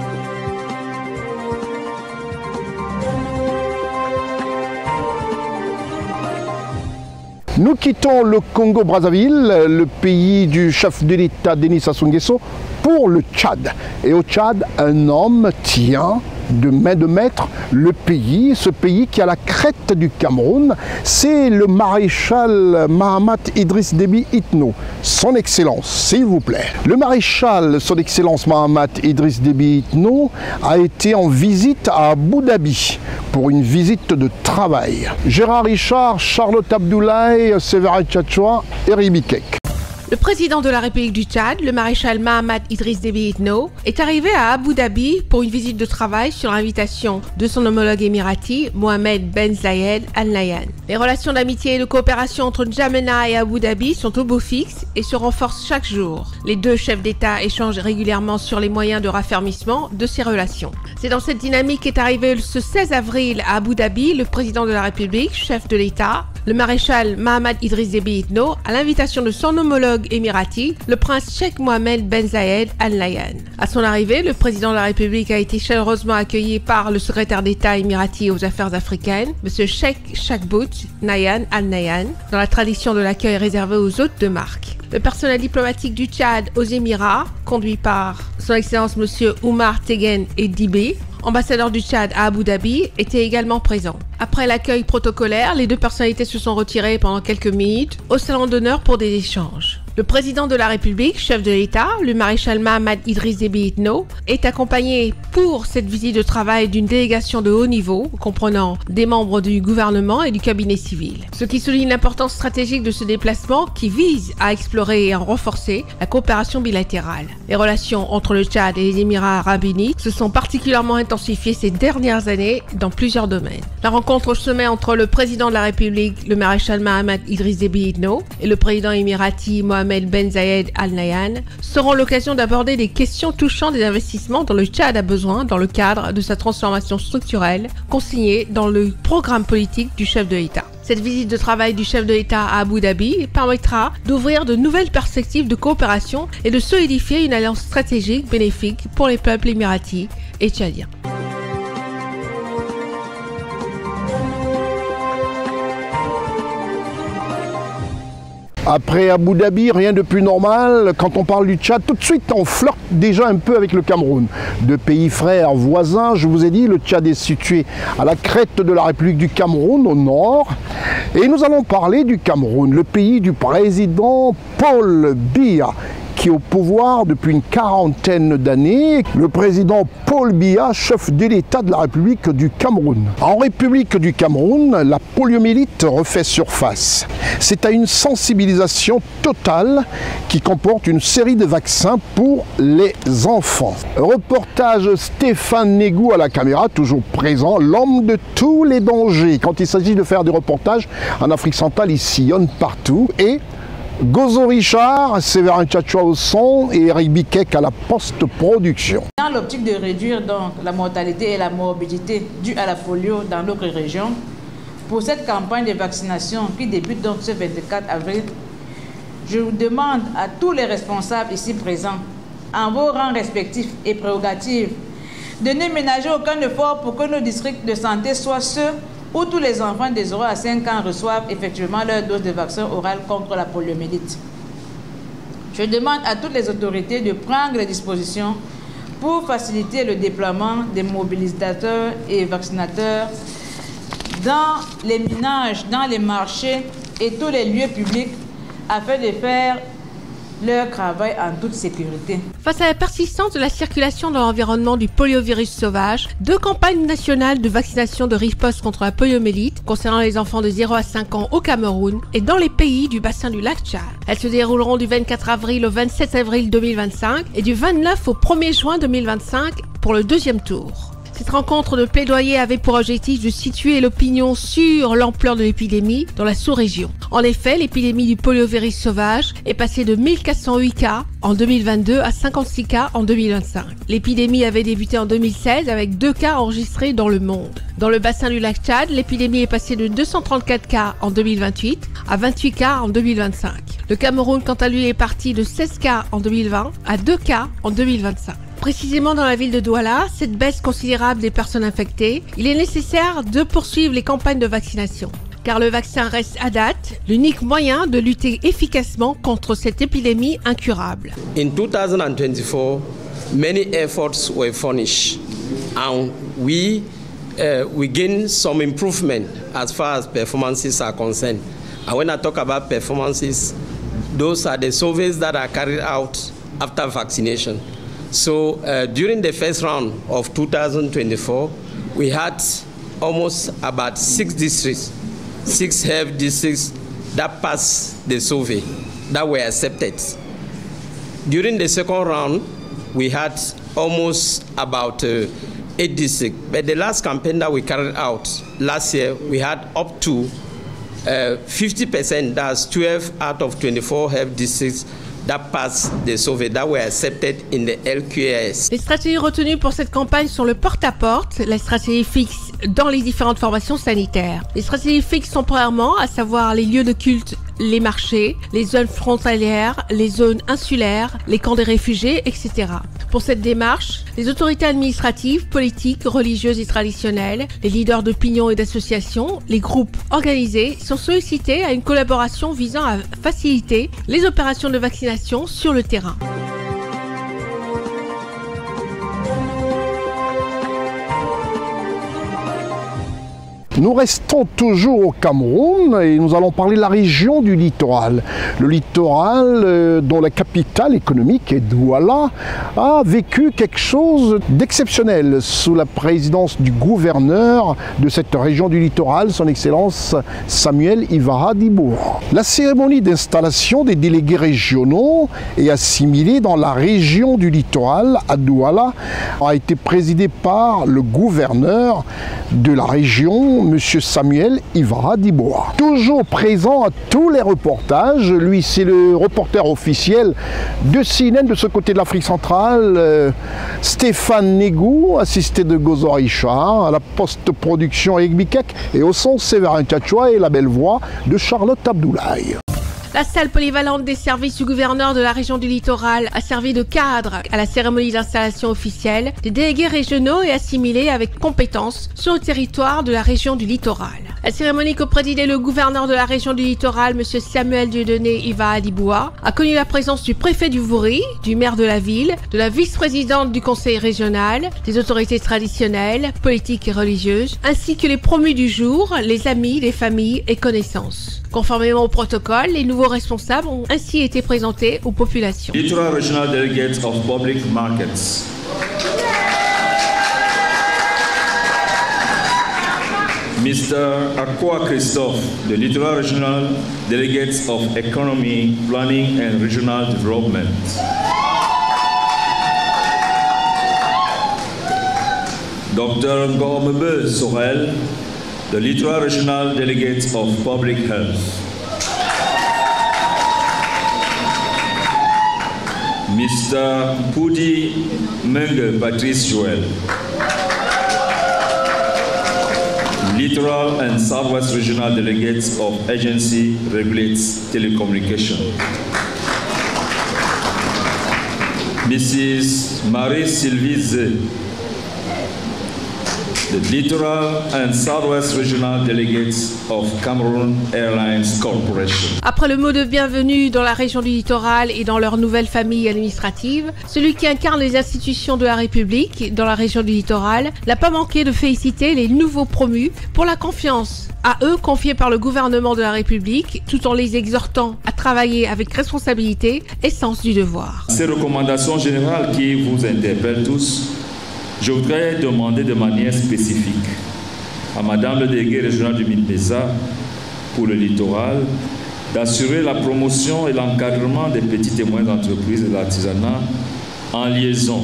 Nous quittons le Congo-Brazzaville, le pays du chef de l'État Denis Sassou Nguesso, pour le Tchad. Et au Tchad, un homme tient de main de maître le pays, ce pays qui a la crête du Cameroun, c'est le maréchal Mahamat Idriss Déby Itno. Son Excellence, s'il vous plaît. Le maréchal, son Excellence Mahamat Idriss Déby Itno, a été en visite à Abu Dhabi pour une visite de travail. Gérard Richard, Charlotte Abdoulaye, Séverin Tchatchoua et Ribikek. Le président de la République du Tchad, le maréchal Mahamat Idriss Déby Itno, est arrivé à Abu Dhabi pour une visite de travail sur l'invitation de son homologue émirati, Mohamed Ben Zayed Al Nahyan. Les relations d'amitié et de coopération entre N'Djamena et Abu Dhabi sont au beau fixe et se renforcent chaque jour. Les deux chefs d'État échangent régulièrement sur les moyens de raffermissement de ces relations. C'est dans cette dynamique qu'est arrivé ce 16 avril à Abu Dhabi le président de la République, chef de l'État, le maréchal Mahamat Idriss Déby Itno, à l'invitation de son homologue émirati, le prince Cheikh Mohamed Ben Zayed Al Nahyan. À son arrivée, le président de la République a été chaleureusement accueilli par le secrétaire d'État émirati aux affaires africaines, M. Cheikh Chakbout Nahyan Al Nahyan, dans la tradition de l'accueil réservé aux hôtes de marque. Le personnel diplomatique du Tchad aux Émirats, conduit par son Excellence M. Oumar Tegen Dibé, ambassadeur du Tchad à Abu Dhabi, était également présent. Après l'accueil protocolaire, les deux personnalités se sont retirées pendant quelques minutes au salon d'honneur pour des échanges. Le président de la République, chef de l'État, le maréchal Mahamat Idriss Déby Itno, est accompagné pour cette visite de travail d'une délégation de haut niveau, comprenant des membres du gouvernement et du cabinet civil. Ce qui souligne l'importance stratégique de ce déplacement qui vise à explorer et à renforcer la coopération bilatérale. Les relations entre le Tchad et les Émirats arabes unis se sont particulièrement intensifiées ces dernières années dans plusieurs domaines. La rencontre au sommet entre le président de la République, le maréchal Mahamat Idriss Déby Itno, et le président émirati Mohamed Ben Zayed Al Nahyan seront l'occasion d'aborder des questions touchant des investissements dont le Tchad a besoin dans le cadre de sa transformation structurelle consignée dans le programme politique du chef de l'État. Cette visite de travail du chef de l'État à Abu Dhabi permettra d'ouvrir de nouvelles perspectives de coopération et de solidifier une alliance stratégique bénéfique pour les peuples émiratis et tchadiens. Après Abu Dhabi, rien de plus normal. Quand on parle du Tchad, tout de suite on flirte déjà un peu avec le Cameroun. Deux pays frères voisins, je vous ai dit, le Tchad est situé à la crête de la République du Cameroun, au nord. Et nous allons parler du Cameroun, le pays du président Paul Biya, qui est au pouvoir depuis une quarantaine d'années. Le président Paul Biya, chef de l'État de la République du Cameroun. En République du Cameroun, la poliomyélite refait surface. C'est à une sensibilisation totale qui comporte une série de vaccins pour les enfants. Reportage Stéphane Négou à la caméra, toujours présent, l'homme de tous les dangers. Quand il s'agit de faire des reportages en Afrique centrale, il sillonne partout. Et Gozo Richard, Séverin Tchatchoua au son et Eric Bikek à la post-production. Dans l'optique de réduire donc la mortalité et la morbidité due à la polio dans notre région, pour cette campagne de vaccination qui débute donc ce 24 avril, je vous demande à tous les responsables ici présents, en vos rangs respectifs et prérogatives, de ne ménager aucun effort pour que nos districts de santé soient ceux où tous les enfants des 0 à 5 ans reçoivent effectivement leur dose de vaccin oral contre la poliomyélite. Je demande à toutes les autorités de prendre les dispositions pour faciliter le déploiement des mobilisateurs et vaccinateurs dans les ménages, dans les marchés et tous les lieux publics afin de faire leur travail en toute sécurité. Face à la persistance de la circulation dans l'environnement du poliovirus sauvage, deux campagnes nationales de vaccination de riposte contre la poliomyélite concernant les enfants de 0 à 5 ans au Cameroun et dans les pays du bassin du lac Tchad. Elles se dérouleront du 24 avril au 27 avril 2025 et du 29 au 1er juin 2025 pour le deuxième tour. Cette rencontre de plaidoyer avait pour objectif de situer l'opinion sur l'ampleur de l'épidémie dans la sous-région. En effet, l'épidémie du poliovirus sauvage est passée de 1408 cas en 2022 à 56 cas en 2025. L'épidémie avait débuté en 2016 avec 2 cas enregistrés dans le monde. Dans le bassin du lac Tchad, l'épidémie est passée de 234 cas en 2028 à 28 cas en 2025. Le Cameroun, quant à lui, est parti de 16 cas en 2020 à 2 cas en 2025. Précisément dans la ville de Douala, cette baisse considérable des personnes infectées, il est nécessaire de poursuivre les campagnes de vaccination. Car le vaccin reste à date l'unique moyen de lutter efficacement contre cette épidémie incurable. In 2024, many efforts were furnished and we gained some improvement as far as performances are concerned. And when I talk about performances, those are the surveys that are carried out after vaccination. So during the first round of 2024, we had almost about 6 districts, 6 health districts that passed the survey. that were accepted. During the second round, we had almost about 8 districts. But the last campaign that we carried out last year, we had up to 50%, that's 12 out of 24 health districts that passed the survey, that were accepted in the LQAS. Les stratégies retenues pour cette campagne sont le porte-à-porte, la stratégie fixe dans les différentes formations sanitaires. Les stratégies fixes sont premièrement, à savoir les lieux de culte, les marchés, les zones frontalières, les zones insulaires, les camps des réfugiés, etc. Pour cette démarche, les autorités administratives, politiques, religieuses et traditionnelles, les leaders d'opinion et d'associations, les groupes organisés sont sollicités à une collaboration visant à faciliter les opérations de vaccination sur le terrain. Nous restons toujours au Cameroun et nous allons parler de la région du littoral. Le littoral, dont la capitale économique est Douala, a vécu quelque chose d'exceptionnel sous la présidence du gouverneur de cette région du littoral, son Excellence Samuel Ivara Dibour. La cérémonie d'installation des délégués régionaux et assimilés dans la région du littoral à Douala a été présidée par le gouverneur de la région, M. Samuel Ivara Dibour. Toujours présent à tous les reportages, lui c'est le reporter officiel de CNN de ce côté de l'Afrique centrale, Stéphane Négou, assisté de Gozo Richard, à la post-production Eric Bikek et au son Séverin Tchatchoua et la belle voix de Charlotte Abdoulaye. La salle polyvalente des services du gouverneur de la région du littoral a servi de cadre à la cérémonie d'installation officielle des délégués régionaux et assimilés avec compétence sur le territoire de la région du littoral. La cérémonie que présidait le gouverneur de la région du littoral, M. Samuel Dieudonné Ivara Dibour, a connu la présence du préfet du Vouri, du maire de la ville, de la vice-présidente du conseil régional, des autorités traditionnelles, politiques et religieuses, ainsi que les promus du jour, les amis, les familles et connaissances. Conformément au protocole, les nouveaux responsables ont ainsi été présentés aux populations. Littoral Regional Delegates of Public Markets. Mr. Akwa Christophe, the Littoral Regional Delegates of Economy, Planning and Regional Development. Dr. Ngormebe Sorel, the Littoral Regional Delegates of Public Health. Mr. Pudi Menge Patrice Joel, Littoral and Southwest Regional Delegates of Agency Regulates Telecommunication. Mrs. Marie-Sylvie Zé, the Littoral and Southwest Regional Delegates of Cameroon Airlines Corporation. Après le mot de bienvenue dans la région du littoral et dans leur nouvelle famille administrative, celui qui incarne les institutions de la République dans la région du littoral n'a pas manqué de féliciter les nouveaux promus pour la confiance à eux confiée par le gouvernement de la République, tout en les exhortant à travailler avec responsabilité et sens du devoir. Ces recommandations générales qui vous interpellent tous, je voudrais demander de manière spécifique à Madame le délégué régional du MINPESA pour le littoral d'assurer la promotion et l'encadrement des petites et moyennes entreprises et de l'artisanat en liaison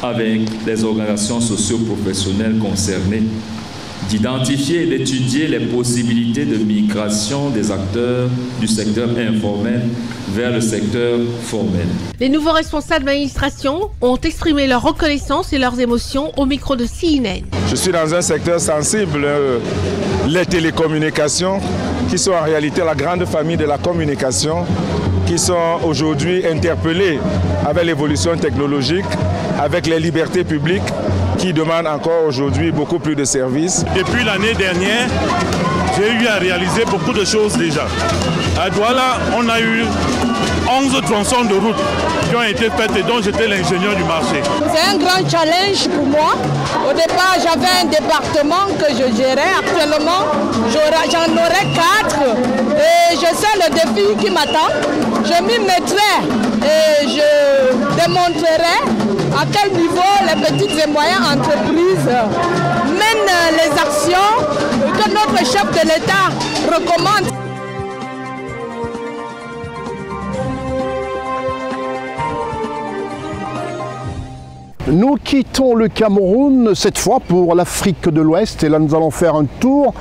avec les organisations socio-professionnelles concernées, d'identifier et d'étudier les possibilités de migration des acteurs du secteur informel vers le secteur formel. Les nouveaux responsables d'administration ont exprimé leur reconnaissance et leurs émotions au micro de CNN. Je suis dans un secteur sensible, les télécommunications, qui sont en réalité la grande famille de la communication, qui sont aujourd'hui interpellés avec l'évolution technologique, avec les libertés publiques, qui demandent encore aujourd'hui beaucoup plus de services. Depuis l'année dernière, j'ai eu à réaliser beaucoup de choses déjà. À Douala, on a eu 11 tronçons de route qui ont été faites et dont j'étais l'ingénieur du marché. C'est un grand challenge pour moi. Au départ, j'avais un département que je gérais. Actuellement, j'en aurai 4. Et je sais le défi qui m'attend. Je m'y mettrai et je démontrerai à quel niveau les petites et moyennes entreprises mènent les actions que notre chef de l'État recommande. Nous quittons le Cameroun, cette fois pour l'Afrique de l'Ouest, et là nous allons faire un tour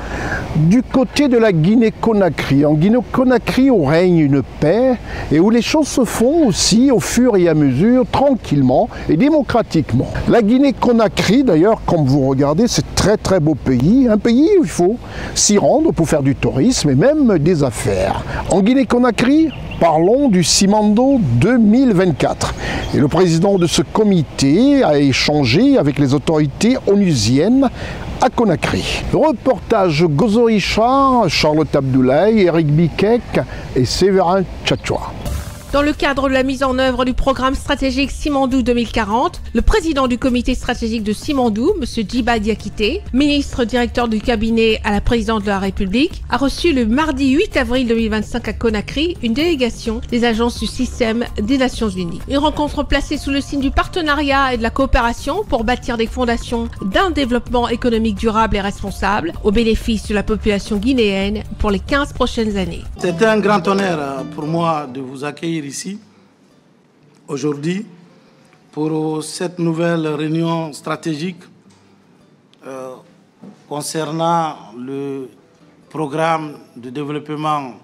du côté de la Guinée-Conakry. En Guinée-Conakry, où règne une paix et où les choses se font aussi au fur et à mesure, tranquillement et démocratiquement. La Guinée-Conakry, d'ailleurs, comme vous regardez, c'est très beau pays, un pays où il faut s'y rendre pour faire du tourisme et même des affaires. En Guinée-Conakry, parlons du Simandou 2024. Et le président de ce comité a échangé avec les autorités onusiennes à Conakry. Reportage Gozo Richard, Charlotte Abdoulaye, Eric Bikek et Séverin Tchatchoua. Dans le cadre de la mise en œuvre du programme stratégique Simandou 2040, le président du comité stratégique de Simandou, M. Djiba Diakité, ministre directeur du cabinet à la présidente de la République, a reçu le mardi 8 avril 2025 à Conakry une délégation des agences du système des Nations Unies. Une rencontre placée sous le signe du partenariat et de la coopération pour bâtir des fondations d'un développement économique durable et responsable au bénéfice de la population guinéenne pour les 15 prochaines années. C'est un grand honneur pour moi de vous accueillir ici aujourd'hui pour cette nouvelle réunion stratégique concernant le programme de développement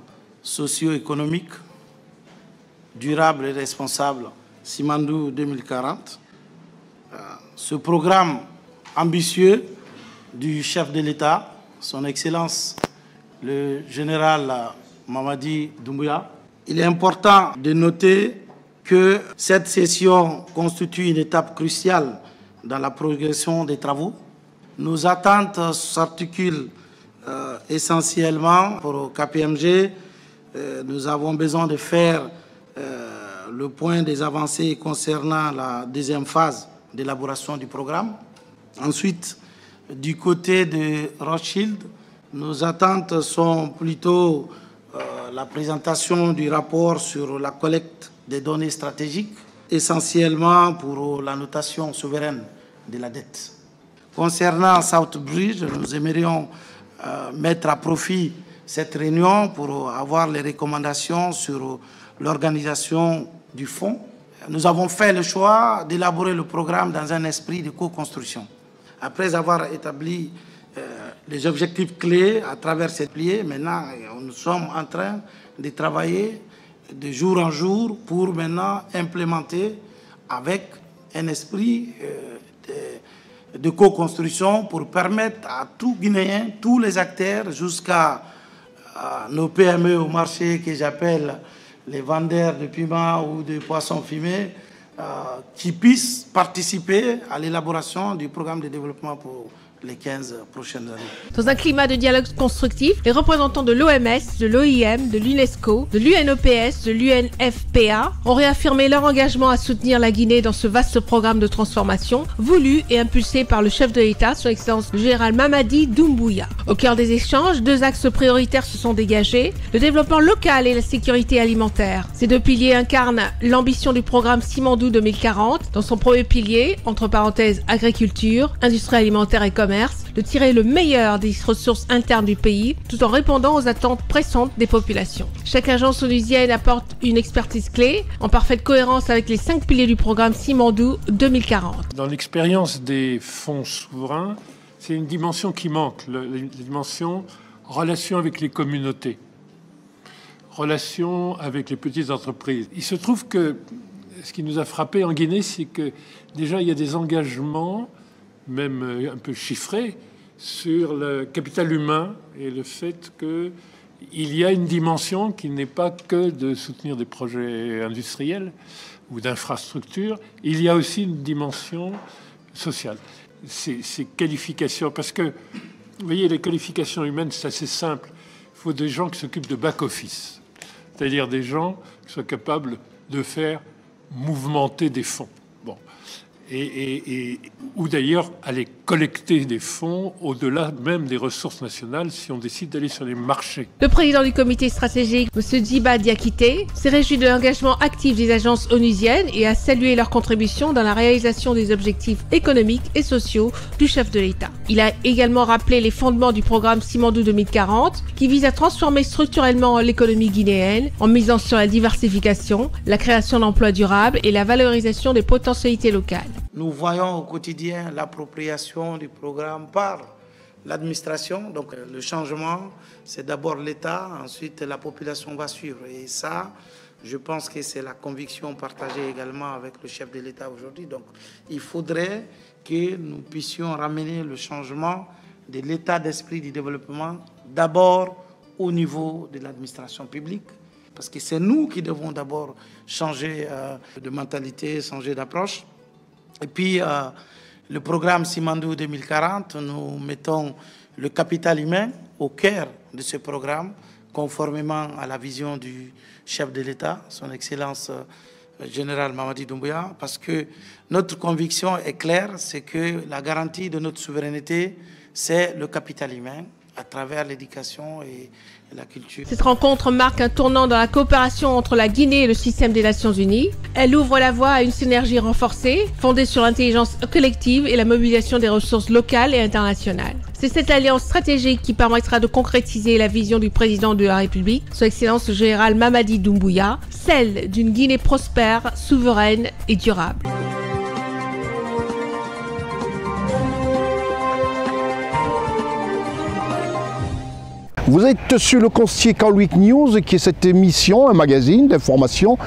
socio-économique durable et responsable Simandou 2040. Ce programme ambitieux du chef de l'État, son Excellence le général Mamadi Doumbouya. Il est important de noter que cette session constitue une étape cruciale dans la progression des travaux. Nos attentes s'articulent essentiellement pour KPMG. Nous avons besoin de faire le point des avancées concernant la deuxième phase d'élaboration du programme. Ensuite, du côté de Rothschild, nos attentes sont plutôt la présentation du rapport sur la collecte des données stratégiques, essentiellement pour la notation souveraine de la dette. Concernant Southbridge, nous aimerions mettre à profit cette réunion pour avoir les recommandations sur l'organisation du fonds. Nous avons fait le choix d'élaborer le programme dans un esprit de co-construction. Après avoir établi les objectifs clés à travers cette pliée, maintenant nous sommes en train de travailler de jour en jour pour maintenant implémenter avec un esprit de co-construction pour permettre à tout Guinéen, tous les acteurs, jusqu'à nos PME au marché que j'appelle les vendeurs de piments ou de poissons fumés, qui puissent participer à l'élaboration du programme de développement pour les 15 prochaines années. Dans un climat de dialogue constructif, les représentants de l'OMS, de l'OIM, de l'UNESCO, de l'UNOPS, de l'UNFPA ont réaffirmé leur engagement à soutenir la Guinée dans ce vaste programme de transformation voulu et impulsé par le chef de l'État, son Excellence le général Mamadi Doumbouya. Au cœur des échanges, deux axes prioritaires se sont dégagés, le développement local et la sécurité alimentaire. Ces deux piliers incarnent l'ambition du programme Simandou 2040, dans son premier pilier, entre parenthèses agriculture, industrie alimentaire et commerce, de tirer le meilleur des ressources internes du pays tout en répondant aux attentes pressantes des populations. Chaque agence onusienne apporte une expertise clé en parfaite cohérence avec les 5 piliers du programme Simandou 2040. Dans l'expérience des fonds souverains, c'est une dimension qui manque, la dimension relation avec les communautés, relation avec les petites entreprises. Il se trouve que ce qui nous a frappé en Guinée, c'est que déjà il y a des engagements même un peu chiffré, sur le capital humain et le fait qu'il y a une dimension qui n'est pas que de soutenir des projets industriels ou d'infrastructures, il y a aussi une dimension sociale. Ces qualifications, parce que, vous voyez, les qualifications humaines, c'est assez simple. Il faut des gens qui s'occupent de back-office, c'est-à-dire des gens qui soient capables de faire mouvementer des fonds. Bon. Ou d'ailleurs aller collecter des fonds au-delà même des ressources nationales si on décide d'aller sur les marchés. Le président du comité stratégique, M. Djiba Diakité, s'est réjoui de l'engagement actif des agences onusiennes et a salué leur contribution dans la réalisation des objectifs économiques et sociaux du chef de l'État. Il a également rappelé les fondements du programme Simandou 2040 qui vise à transformer structurellement l'économie guinéenne en misant sur la diversification, la création d'emplois durables et la valorisation des potentialités locales. Nous voyons au quotidien l'appropriation du programme par l'administration. Donc le changement, c'est d'abord l'État, ensuite la population va suivre. Et ça, je pense que c'est la conviction partagée également avec le chef de l'État aujourd'hui. Donc il faudrait que nous puissions ramener le changement de l'état d'esprit du développement d'abord au niveau de l'administration publique. Parce que c'est nous qui devons d'abord changer de mentalité, changer d'approche. Et puis, le programme Simandou 2040, nous mettons le capital humain au cœur de ce programme, conformément à la vision du chef de l'État, son Excellence général Mamadi Doumbouya, parce que notre conviction est claire, c'est que la garantie de notre souveraineté, c'est le capital humain, à travers l'éducation et la culture. Cette rencontre marque un tournant dans la coopération entre la Guinée et le système des Nations Unies. Elle ouvre la voie à une synergie renforcée, fondée sur l'intelligence collective et la mobilisation des ressources locales et internationales. C'est cette alliance stratégique qui permettra de concrétiser la vision du président de la République, son Excellence le général Mamadi Doumbouya, celle d'une Guinée prospère, souveraine et durable. Vous êtes sur le Constier-Kalwik News, qui est cette émission, un magazine d'information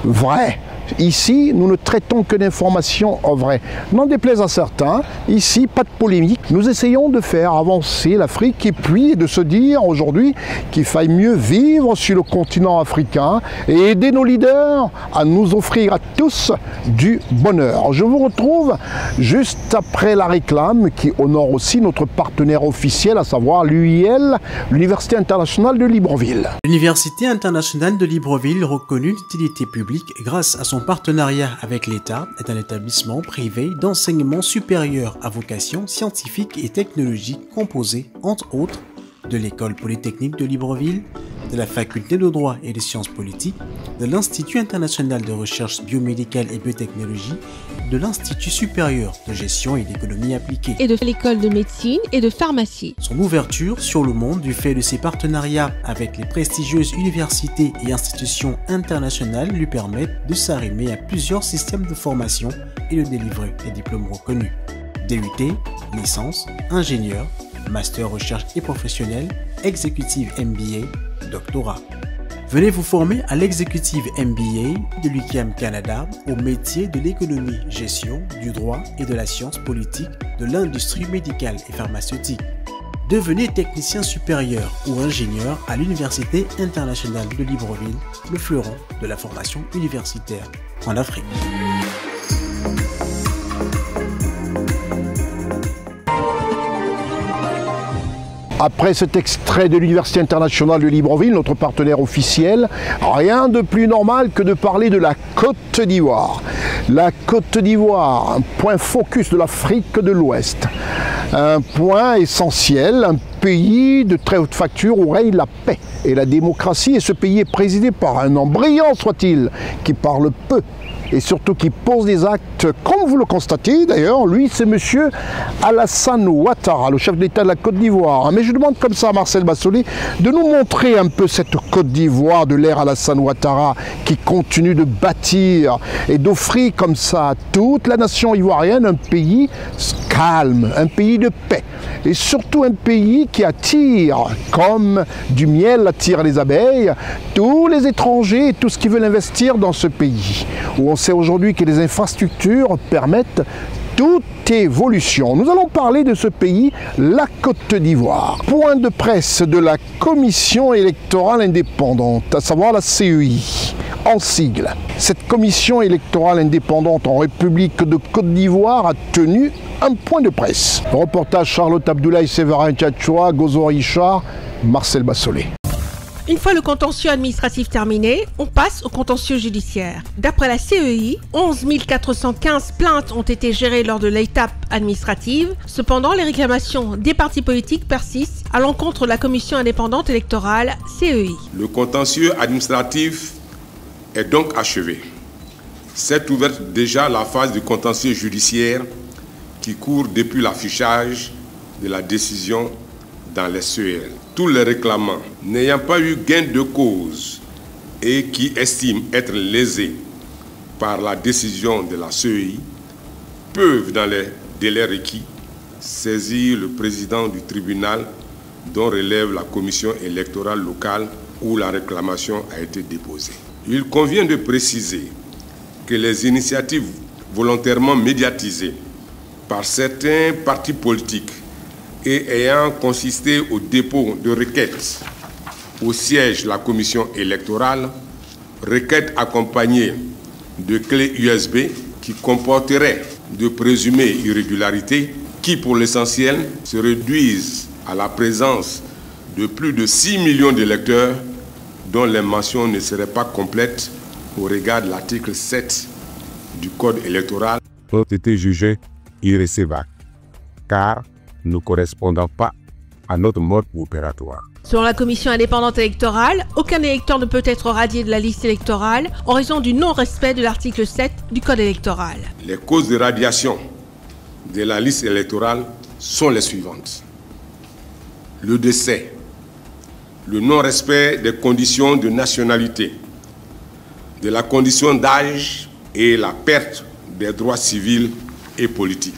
vraie. Ici, nous ne traitons que d'informations vraies. N'en déplaise à certains, ici, pas de polémique. Nous essayons de faire avancer l'Afrique et puis de se dire aujourd'hui qu'il faille mieux vivre sur le continent africain et aider nos leaders à nous offrir à tous du bonheur. Je vous retrouve juste après la réclame qui honore aussi notre partenaire officiel, à savoir l'UIL, l'Université internationale de Libreville. L'Université internationale de Libreville, reconnue d'utilité publique grâce à son partenariat avec l'État, est un établissement privé d'enseignement supérieur à vocation scientifique et technologique composé, entre autres, de l'École polytechnique de Libreville, de la Faculté de droit et des sciences politiques, de l'Institut international de recherche biomédicale et biotechnologie, de l'Institut supérieur de gestion et d'économie appliquée, et de l'École de médecine et de pharmacie. Son ouverture sur le monde du fait de ses partenariats avec les prestigieuses universités et institutions internationales lui permettent de s'arrimer à plusieurs systèmes de formation et de délivrer des diplômes reconnus. DUT, licence, ingénieur, master recherche et professionnel, exécutive MBA, doctorat. Venez vous former à l'exécutive MBA de l'UQAM Canada au métier de l'économie, gestion, du droit et de la science politique, de l'industrie médicale et pharmaceutique. Devenez technicien supérieur ou ingénieur à l'Université internationale de Libreville, le fleuron de la formation universitaire en Afrique. Après cet extrait de l'Université internationale de Libreville, notre partenaire officiel, rien de plus normal que de parler de la Côte d'Ivoire. La Côte d'Ivoire, un point focus de l'Afrique de l'Ouest. Un point essentiel, un pays de très haute facture où règne la paix et la démocratie. Et ce pays est présidé par un homme brillant soit-il, qui parle peu et surtout qui pose des actes, comme vous le constatez d'ailleurs. Lui, c'est monsieur Alassane Ouattara, le chef d'État de la Côte d'Ivoire. Mais je demande comme ça à Marcel Bassolé de nous montrer un peu cette Côte d'Ivoire de l'ère Alassane Ouattara qui continue de bâtir et d'offrir comme ça à toute la nation ivoirienne un pays calme, un pays de paix et surtout un pays qui attire, comme du miel attire les abeilles, tous les étrangers et tous ceux qui veulent investir dans ce pays, où on sait aujourd'hui que les infrastructures permettent toute évolution. Nous allons parler de ce pays, la Côte d'Ivoire. Point de presse de la Commission électorale indépendante, à savoir la CEI, en sigle. Cette commission électorale indépendante en République de Côte d'Ivoire a tenu un point de presse. Reportage Charlotte Abdoulaye, Séverin Tchatchoua, Gozo Richard, Marcel Bassolé. Une fois le contentieux administratif terminé, on passe au contentieux judiciaire. D'après la CEI, 11 415 plaintes ont été gérées lors de l'étape administrative. Cependant, les réclamations des partis politiques persistent à l'encontre de la commission indépendante électorale CEI. Le contentieux administratif est donc achevé. C'est ouverte déjà la phase du contentieux judiciaire qui court depuis l'affichage de la décision dans les CEL. Tous les réclamants n'ayant pas eu gain de cause et qui estiment être lésés par la décision de la CEI peuvent, dans les délais requis, saisir le président du tribunal dont relève la commission électorale locale où la réclamation a été déposée. Il convient de préciser que les initiatives volontairement médiatisées par certains partis politiques et ayant consisté au dépôt de requêtes au siège de la commission électorale, requêtes accompagnées de clés USB qui comporteraient de présumées irrégularités qui, pour l'essentiel, se réduisent à la présence de plus de 6 millions d'électeurs dont les mentions ne seraient pas complètes au regard de l'article 7 du Code électoral. Ont été jugés irrécevables car ne correspondant pas à notre mode opératoire. Selon la commission indépendante électorale, aucun électeur ne peut être radié de la liste électorale en raison du non-respect de l'article 7 du Code électoral. Les causes de radiation de la liste électorale sont les suivantes. Le décès, le non-respect des conditions de nationalité, de la condition d'âge et la perte des droits civils et politiques.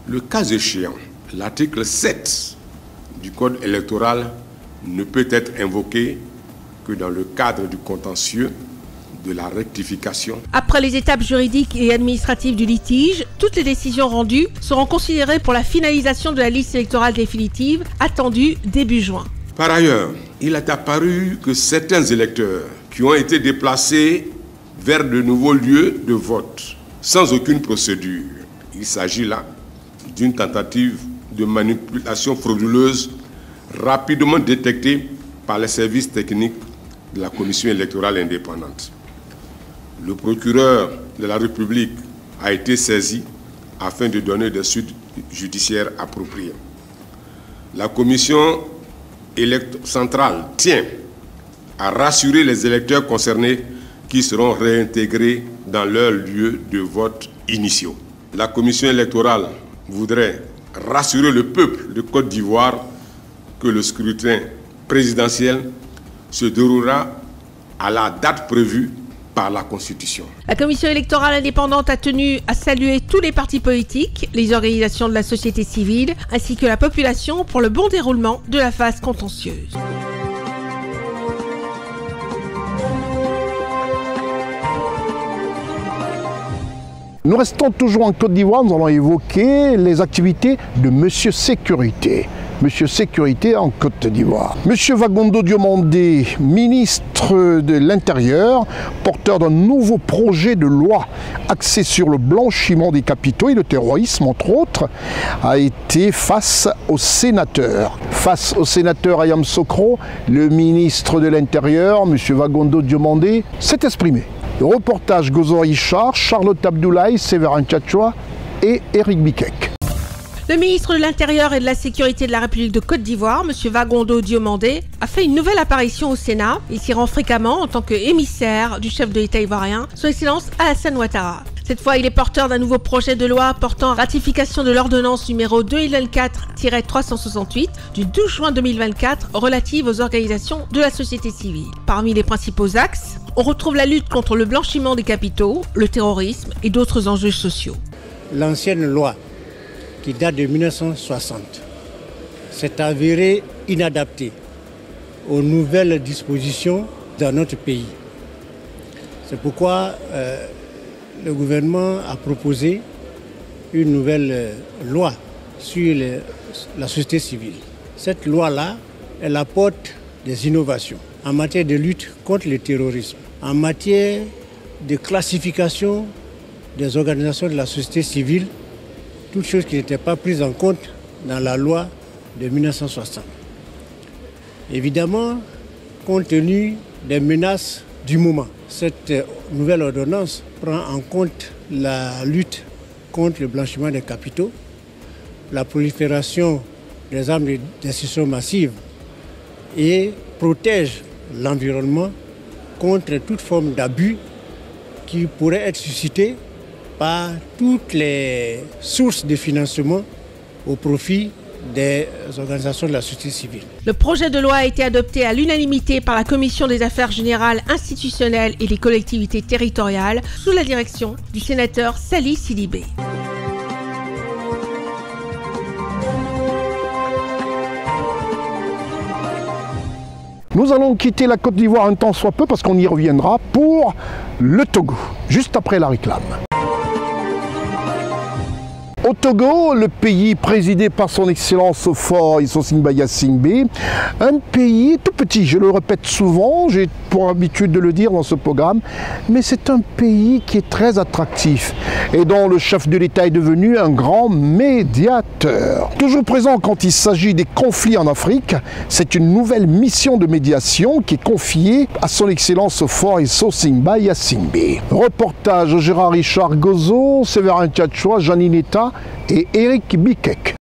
Le cas échéant, l'article 7 du Code électoral ne peut être invoqué que dans le cadre du contentieux, de la rectification. Après les étapes juridiques et administratives du litige, toutes les décisions rendues seront considérées pour la finalisation de la liste électorale définitive attendue début juin. Par ailleurs, il est apparu que certains électeurs qui ont été déplacés vers de nouveaux lieux de vote sans aucune procédure, il s'agit là d'une tentative de manipulation frauduleuse rapidement détectée par les services techniques de la Commission électorale indépendante. Le procureur de la République a été saisi afin de donner des suites judiciaires appropriées. La Commission centrale tient à rassurer les électeurs concernés qui seront réintégrés dans leurs lieux de vote initiaux. La Commission électorale voudrait rassurer le peuple de Côte d'Ivoire que le scrutin présidentiel se déroulera à la date prévue par la Constitution. La Commission électorale indépendante a tenu à saluer tous les partis politiques, les organisations de la société civile, ainsi que la population pour le bon déroulement de la phase contentieuse. Nous restons toujours en Côte d'Ivoire, nous allons évoquer les activités de Monsieur Sécurité. Monsieur Sécurité en Côte d'Ivoire. Monsieur Wagondo Diomandé, ministre de l'Intérieur, porteur d'un nouveau projet de loi axé sur le blanchiment des capitaux et le terrorisme, entre autres, a été face aux sénateurs. Face au sénateur Ayam Sokro, le ministre de l'Intérieur, monsieur Wagondo Diomandé, s'est exprimé. Le reportage Gozo Richard, Charlotte Abdoulaye, Séverin Tchatchoua et Éric Bikek. Le ministre de l'Intérieur et de la Sécurité de la République de Côte d'Ivoire, M. Wagondo Diomandé, a fait une nouvelle apparition au Sénat. Il s'y rend fréquemment en tant qu'émissaire du chef de l'État ivoirien, Son Excellence Alassane Ouattara. Cette fois, il est porteur d'un nouveau projet de loi portant ratification de l'ordonnance numéro 2024-368 du 12 juin 2024 relative aux organisations de la société civile. Parmi les principaux axes, on retrouve la lutte contre le blanchiment des capitaux, le terrorisme et d'autres enjeux sociaux. L'ancienne loi qui date de 1960 s'est avérée inadaptée aux nouvelles dispositions dans notre pays. C'est pourquoi le gouvernement a proposé une nouvelle loi sur la société civile. Cette loi-là, elle apporte des innovations en matière de lutte contre le terrorisme, en matière de classification des organisations de la société civile, toutes choses qui n'étaient pas prises en compte dans la loi de 1960. Évidemment, compte tenu des menaces du moment, cette nouvelle ordonnance prend en compte la lutte contre le blanchiment des capitaux, la prolifération des armes de destruction massive et protège l'environnement contre toute forme d'abus qui pourrait être suscité par toutes les sources de financement au profit des organisations de la société civile. Le projet de loi a été adopté à l'unanimité par la Commission des affaires générales institutionnelles et des collectivités territoriales sous la direction du sénateur Sali Sidibé. Nous allons quitter la Côte d'Ivoire un temps soit peu parce qu'on y reviendra pour le Togo, juste après la réclame. Au Togo, le pays présidé par son Excellence Faure Issossinba-Yassingbe, un pays tout petit, je le répète souvent, j'ai pour habitude de le dire dans ce programme, mais c'est un pays qui est très attractif et dont le chef de l'État est devenu un grand médiateur. Toujours présent quand il s'agit des conflits en Afrique, c'est une nouvelle mission de médiation qui est confiée à son Excellence Faure Issossinba-Yassingbe. Reportage Gérard Richard Gozo, Séverin Tchatchoua, Janine Eta et Eric Bikek.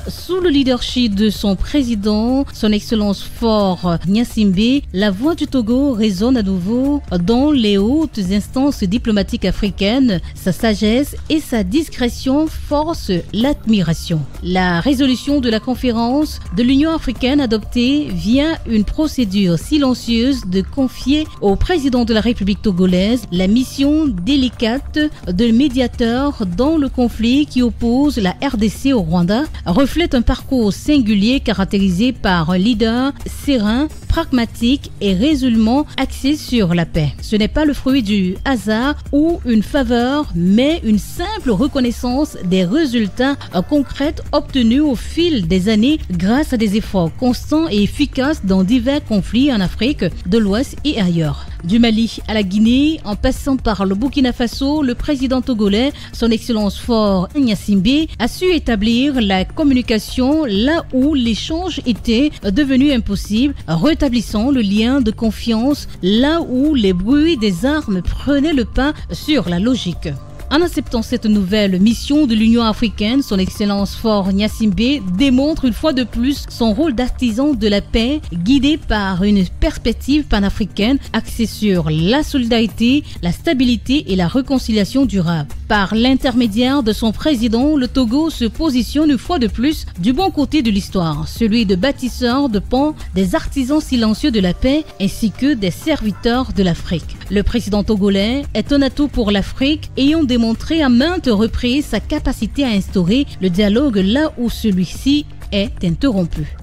Sous le leadership de son président, son Excellence Faure Gnassingbé, la voix du Togo résonne à nouveau dans les hautes instances diplomatiques africaines. Sa sagesse et sa discrétion forcent l'admiration. La résolution de la conférence de l'Union africaine adoptée via une procédure silencieuse de confier au président de la République togolaise la mission délicate de médiateur dans le conflit qui oppose la RDC au Rwanda reflète un parcours singulier caractérisé par un leader serein, pragmatique et résolument axé sur la paix. Ce n'est pas le fruit du hasard ou une faveur, mais une simple reconnaissance des résultats concrets obtenus au fil des années grâce à des efforts constants et efficaces dans divers conflits en Afrique de l'Ouest et ailleurs. Du Mali à la Guinée, en passant par le Burkina Faso, le président togolais, son Excellence Faure Gnassingbé, a su établir la communication là où l'échange était devenu impossible, rétablissant le lien de confiance là où les bruits des armes prenaient le pas sur la logique. En acceptant cette nouvelle mission de l'Union africaine, son Excellence Faure Gnassingbé démontre une fois de plus son rôle d'artisan de la paix, guidé par une perspective panafricaine axée sur la solidarité, la stabilité et la réconciliation durable. Par l'intermédiaire de son président, le Togo se positionne une fois de plus du bon côté de l'histoire, celui de bâtisseurs de ponts, des artisans silencieux de la paix ainsi que des serviteurs de l'Afrique. Le président togolais est un atout pour l'Afrique, ayant démontré à maintes reprises sa capacité à instaurer le dialogue là où celui-ci est interrompu.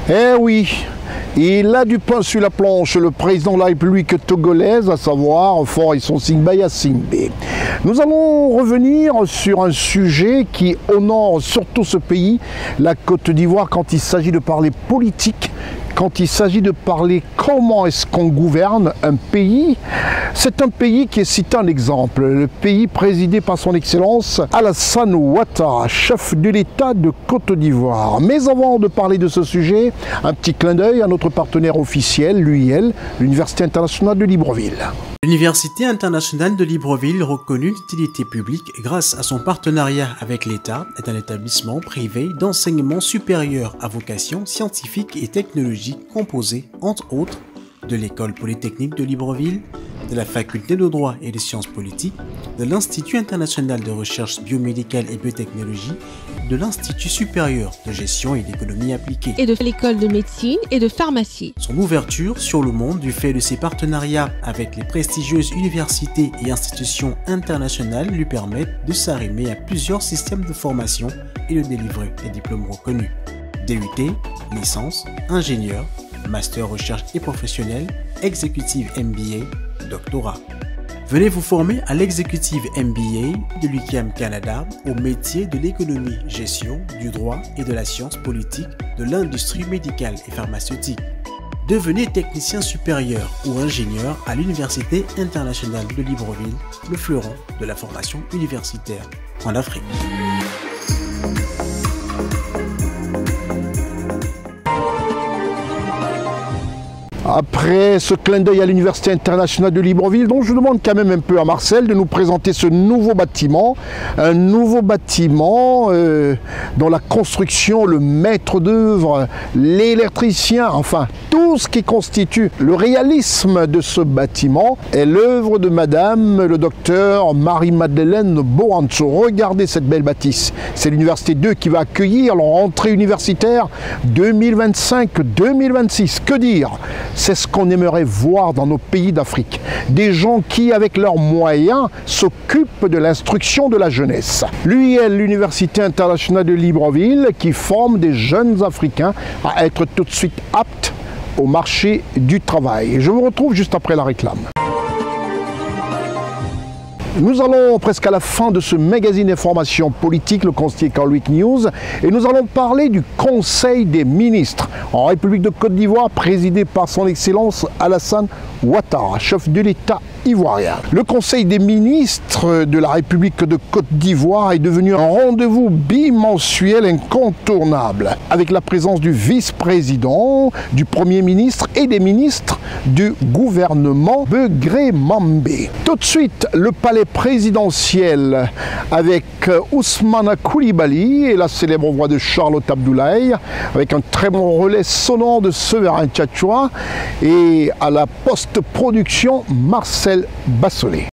Eh oui, il a du pain sur la planche, le président de la République togolaise, à savoir Faure Issossinba-Yassingbe. Nous allons revenir sur un sujet qui honore surtout ce pays, la Côte d'Ivoire, quand il s'agit de parler politique, quand il s'agit de parler comment est-ce qu'on gouverne un pays. C'est un pays qui est cité en exemple, le pays présidé par son Excellence Alassane Ouattara, chef de l'État de Côte d'Ivoire. Mais avant de parler de ce sujet, un petit clin d'œil à notre partenaire officiel, l'UIL, l'Université internationale de Libreville. L'Université internationale de Libreville, reconnue d'utilité publique grâce à son partenariat avec l'État, est un établissement privé d'enseignement supérieur à vocation scientifique et technologique composé, entre autres, de l'École polytechnique de Libreville, de la Faculté de droit et des sciences politiques, de l'Institut international de recherche biomédicale et biotechnologie, de l'Institut supérieur de gestion et d'économie appliquée, et de l'école de médecine et de pharmacie. Son ouverture sur le monde du fait de ses partenariats avec les prestigieuses universités et institutions internationales lui permettent de s'arrimer à plusieurs systèmes de formation et de délivrer des diplômes reconnus. DUT, licence, ingénieur, master recherche et professionnel, exécutive MBA, doctorat. Venez vous former à l'exécutive MBA de l'UQAM Canada au métier de l'économie, gestion, du droit et de la science politique de l'industrie médicale et pharmaceutique. Devenez technicien supérieur ou ingénieur à l'Université internationale de Libreville, le fleuron de la formation universitaire en Afrique. Après ce clin d'œil à l'Université internationale de Libreville, donc je demande quand même un peu à Marcel de nous présenter ce nouveau bâtiment. Un nouveau bâtiment dont la construction, le maître d'œuvre, l'électricien, enfin tout ce qui constitue le réalisme de ce bâtiment est l'œuvre de Madame le docteur Marie-Madeleine Boancho. Regardez cette belle bâtisse. C'est l'Université 2 qui va accueillir leur rentrée universitaire 2025-2026. Que dire ? C'est ce qu'on aimerait voir dans nos pays d'Afrique. Des gens qui, avec leurs moyens, s'occupent de l'instruction de la jeunesse. L'UIL, l'Université internationale de Libreville, qui forme des jeunes Africains à être tout de suite aptes au marché du travail. Je vous retrouve juste après la réclame. Nous allons presque à la fin de ce magazine d'information politique, le Conseiller Carl-Week News, et nous allons parler du Conseil des ministres en République de Côte d'Ivoire, présidé par son Excellence Alassane Ouattara, chef de l'État ivoirien. Le Conseil des ministres de la République de Côte d'Ivoire est devenu un rendez-vous bimensuel incontournable, avec la présence du vice-président, du Premier ministre et des ministres du gouvernement Begré Mambé. Tout de suite, le palais présidentiel avec Ousmane Koulibaly et la célèbre voix de Charlotte Abdoulaye, avec un très bon relais sonore de Severin Tchatchoua et à la post-production Marcel Bassolé.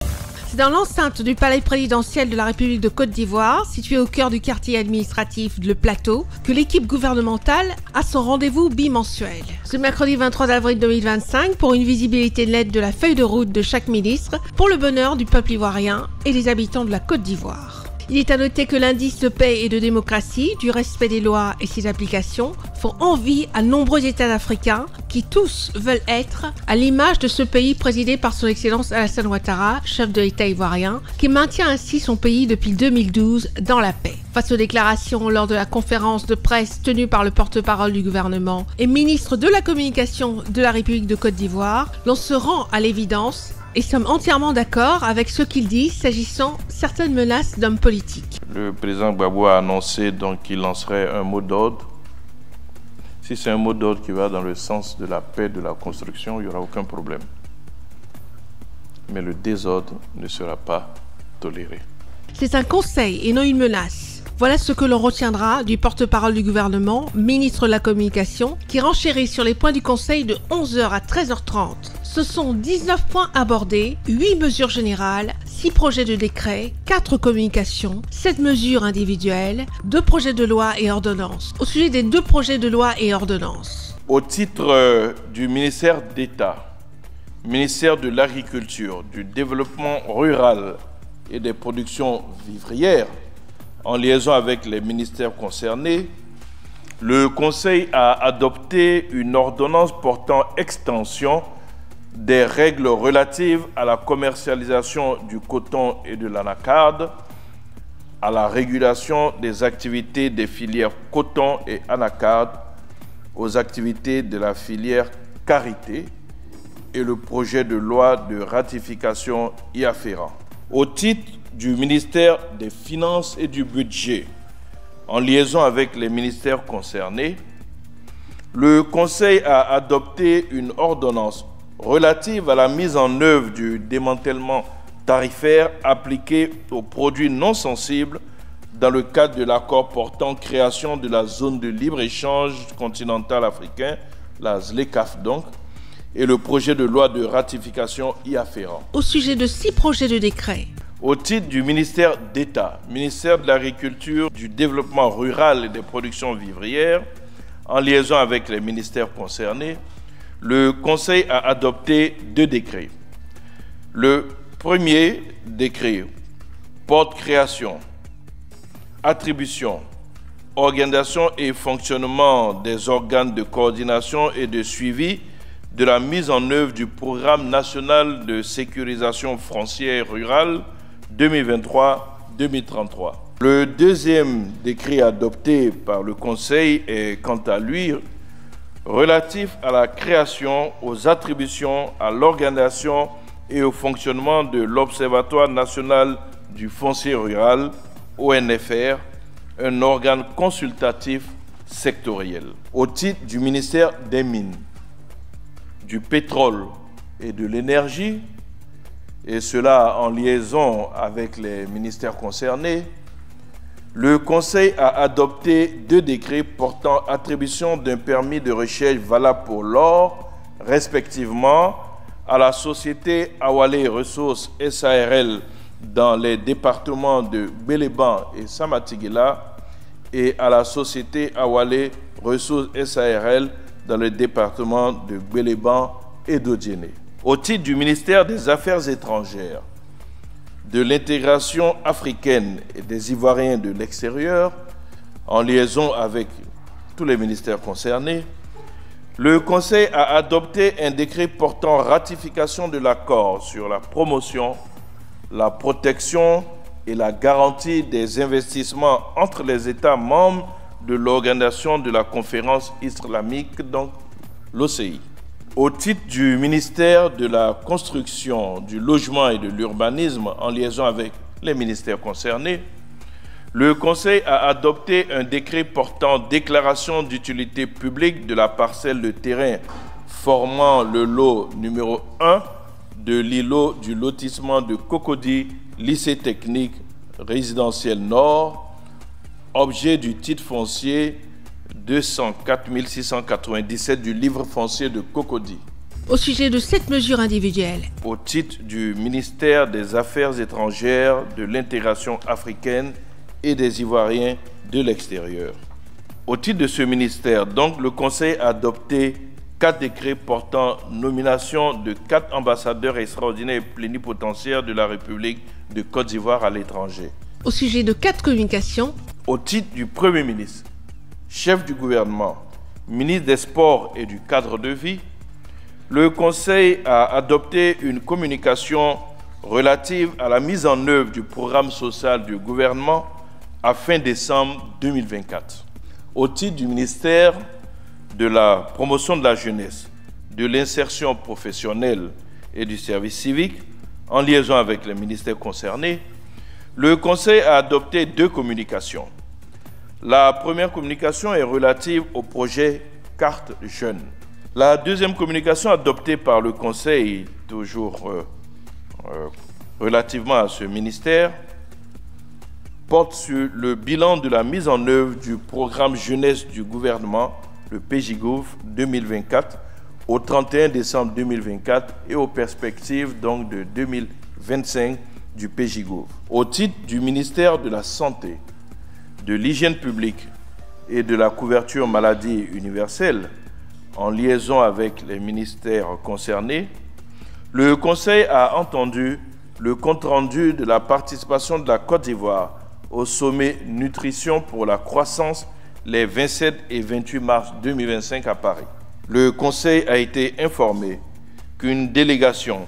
C'est dans l'enceinte du palais présidentiel de la République de Côte d'Ivoire, situé au cœur du quartier administratif Le Plateau, que l'équipe gouvernementale a son rendez-vous bimensuel. Ce mercredi 23 avril 2025, pour une visibilité nette de la feuille de route de chaque ministre, pour le bonheur du peuple ivoirien et des habitants de la Côte d'Ivoire. Il est à noter que l'indice de paix et de démocratie, du respect des lois et ses applications font envie à nombreux États africains qui tous veulent être à l'image de ce pays présidé par son Excellence Alassane Ouattara, chef de l'État ivoirien, qui maintient ainsi son pays depuis 2012 dans la paix. Face aux déclarations lors de la conférence de presse tenue par le porte-parole du gouvernement et ministre de la Communication de la République de Côte d'Ivoire, l'on se rend à l'évidence et sommes entièrement d'accord avec ce qu'il dit s'agissant certaines menaces d'hommes politiques. Le président Gbagbo a annoncé donc qu'il lancerait un mot d'ordre. Si c'est un mot d'ordre qui va dans le sens de la paix, de la construction, il n'y aura aucun problème. Mais le désordre ne sera pas toléré. C'est un conseil et non une menace. Voilà ce que l'on retiendra du porte-parole du gouvernement, ministre de la Communication, qui renchérit sur les points du conseil de 11h à 13h30. Ce sont 19 points abordés, 8 mesures générales, 6 projets de décret, 4 communications, 7 mesures individuelles, 2 projets de loi et ordonnances. Au sujet des 2 projets de loi et ordonnances. Au titre du ministère d'État, ministère de l'Agriculture, du Développement rural et des productions vivrières, en liaison avec les ministères concernés, le Conseil a adopté une ordonnance portant extension des règles relatives à la commercialisation du coton et de l'anacarde, à la régulation des activités des filières coton et anacarde, aux activités de la filière karité et le projet de loi de ratification y afférent. Au titre du ministère des Finances et du Budget, en liaison avec les ministères concernés, le Conseil a adopté une ordonnance relative à la mise en œuvre du démantèlement tarifaire appliqué aux produits non sensibles dans le cadre de l'accord portant création de la zone de libre-échange continentale africain, la ZLECAf donc, et le projet de loi de ratification y afférent. Au sujet de 6 projets de décret. Au titre du ministère d'État, ministère de l'Agriculture, du Développement rural et des productions vivrières, en liaison avec les ministères concernés, le Conseil a adopté 2 décrets. Le premier décret porte création, attribution, organisation et fonctionnement des organes de coordination et de suivi de la mise en œuvre du programme national de sécurisation foncière rurale 2023-2033. Le deuxième décret adopté par le Conseil est quant à lui relatif à la création, aux attributions, à l'organisation et au fonctionnement de l'Observatoire national du foncier rural, ONFR, un organe consultatif sectoriel. Au titre du ministère des Mines, du Pétrole et de l'Énergie, et cela en liaison avec les ministères concernés, le Conseil a adopté 2 décrets portant attribution d'un permis de recherche valable pour l'or, respectivement à la société Awalé Ressources SARL dans les départements de Béléban et Samatigila et à la société Awalé Ressources SARL dans le département de Gbeleban et d'Odjéné. Au titre du ministère des Affaires étrangères, de l'intégration africaine et des Ivoiriens de l'extérieur, en liaison avec tous les ministères concernés, le Conseil a adopté un décret portant ratification de l'accord sur la promotion, la protection et la garantie des investissements entre les États membres de l'Organisation de la Conférence islamique, donc l'OCI. Au titre du ministère de la Construction, du Logement et de l'Urbanisme, en liaison avec les ministères concernés, le Conseil a adopté un décret portant déclaration d'utilité publique de la parcelle de terrain formant le lot numéro 1 de l'îlot du lotissement de Cocody, lycée technique résidentiel Nord, objet du titre foncier 204 697 du livre foncier de Cocody. Au sujet de cette mesure individuelle, au titre du ministère des Affaires étrangères, de l'intégration africaine et des Ivoiriens de l'extérieur. Au titre de ce ministère, donc, le Conseil a adopté 4 décrets portant nomination de 4 ambassadeurs extraordinaires et plénipotentiaires de la République de Côte d'Ivoire à l'étranger. Au sujet de 4 communications, au titre du Premier ministre, chef du gouvernement, ministre des Sports et du cadre de vie, le Conseil a adopté une communication relative à la mise en œuvre du programme social du gouvernement à fin décembre 2024. Au titre du ministère de la promotion de la jeunesse, de l'insertion professionnelle et du service civique, en liaison avec les ministères concernés, le Conseil a adopté 2 communications. La première communication est relative au projet Carte Jeune. La deuxième communication adoptée par le Conseil, toujours relativement à ce ministère, porte sur le bilan de la mise en œuvre du programme jeunesse du gouvernement, le PJGOV 2024, au 31 décembre 2024 et aux perspectives donc de 2025 du PJGOV. Au titre du ministère de la Santé, de l'Hygiène publique et de la couverture maladie universelle, en liaison avec les ministères concernés, le Conseil a entendu le compte-rendu de la participation de la Côte d'Ivoire au sommet Nutrition pour la croissance les 27 et 28 mars 2025 à Paris. Le Conseil a été informé qu'une délégation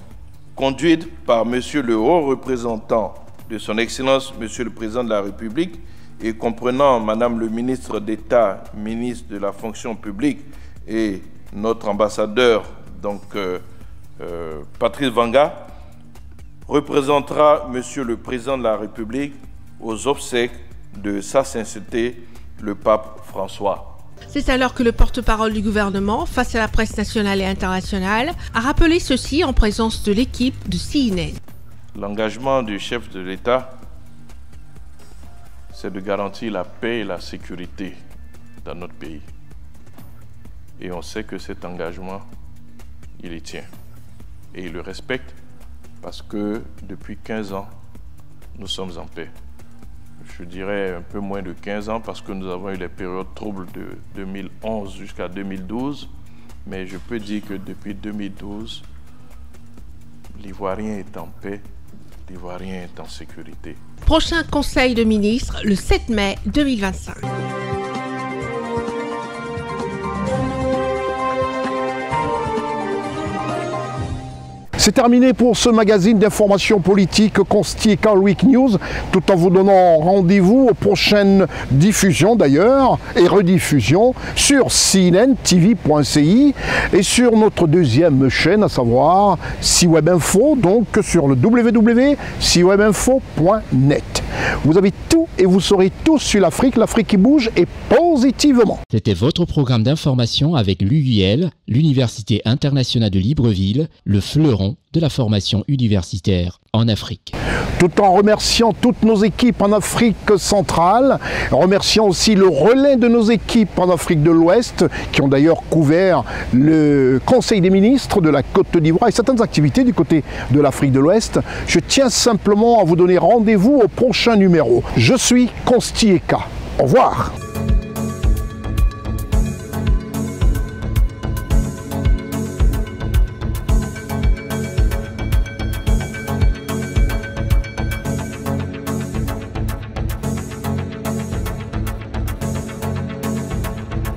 conduite par Monsieur le haut représentant de son Excellence, Monsieur le Président de la République, et comprenant Madame le ministre d'État, ministre de la fonction publique, et notre ambassadeur, donc Patrice Vanga, représentera Monsieur le Président de la République aux obsèques de Sa Sainteté, le pape François. C'est alors que le porte-parole du gouvernement, face à la presse nationale et internationale, a rappelé ceci en présence de l'équipe de CNN. L'engagement du chef de l'État, c'est de garantir la paix et la sécurité dans notre pays. Et on sait que cet engagement, il y tient. Et il le respecte parce que depuis 15 ans, nous sommes en paix. Je dirais un peu moins de 15 ans parce que nous avons eu les périodes troubles de 2011 jusqu'à 2012. Mais je peux dire que depuis 2012, l'Ivoirien est en paix, l'Ivoirien est en sécurité. Prochain Conseil de ministres, le 7 mai 2025. C'est terminé pour ce magazine d'information politique Consti Week News, tout en vous donnant rendez-vous aux prochaines diffusions d'ailleurs et rediffusions sur cnntv.ci et sur notre deuxième chaîne, à savoir CWeb Info, donc sur le www.cwebinfo.net. Vous avez tout et vous saurez tout sur l'Afrique qui bouge et positivement. C'était votre programme d'information avec l'UIL, l'Université internationale de Libreville, le fleuron de la formation universitaire en Afrique. Tout en remerciant toutes nos équipes en Afrique centrale, remerciant aussi le relais de nos équipes en Afrique de l'Ouest, qui ont d'ailleurs couvert le Conseil des ministres de la Côte d'Ivoire et certaines activités du côté de l'Afrique de l'Ouest, je tiens simplement à vous donner rendez-vous au prochain numéro. Je suis Consti Eka. Au revoir.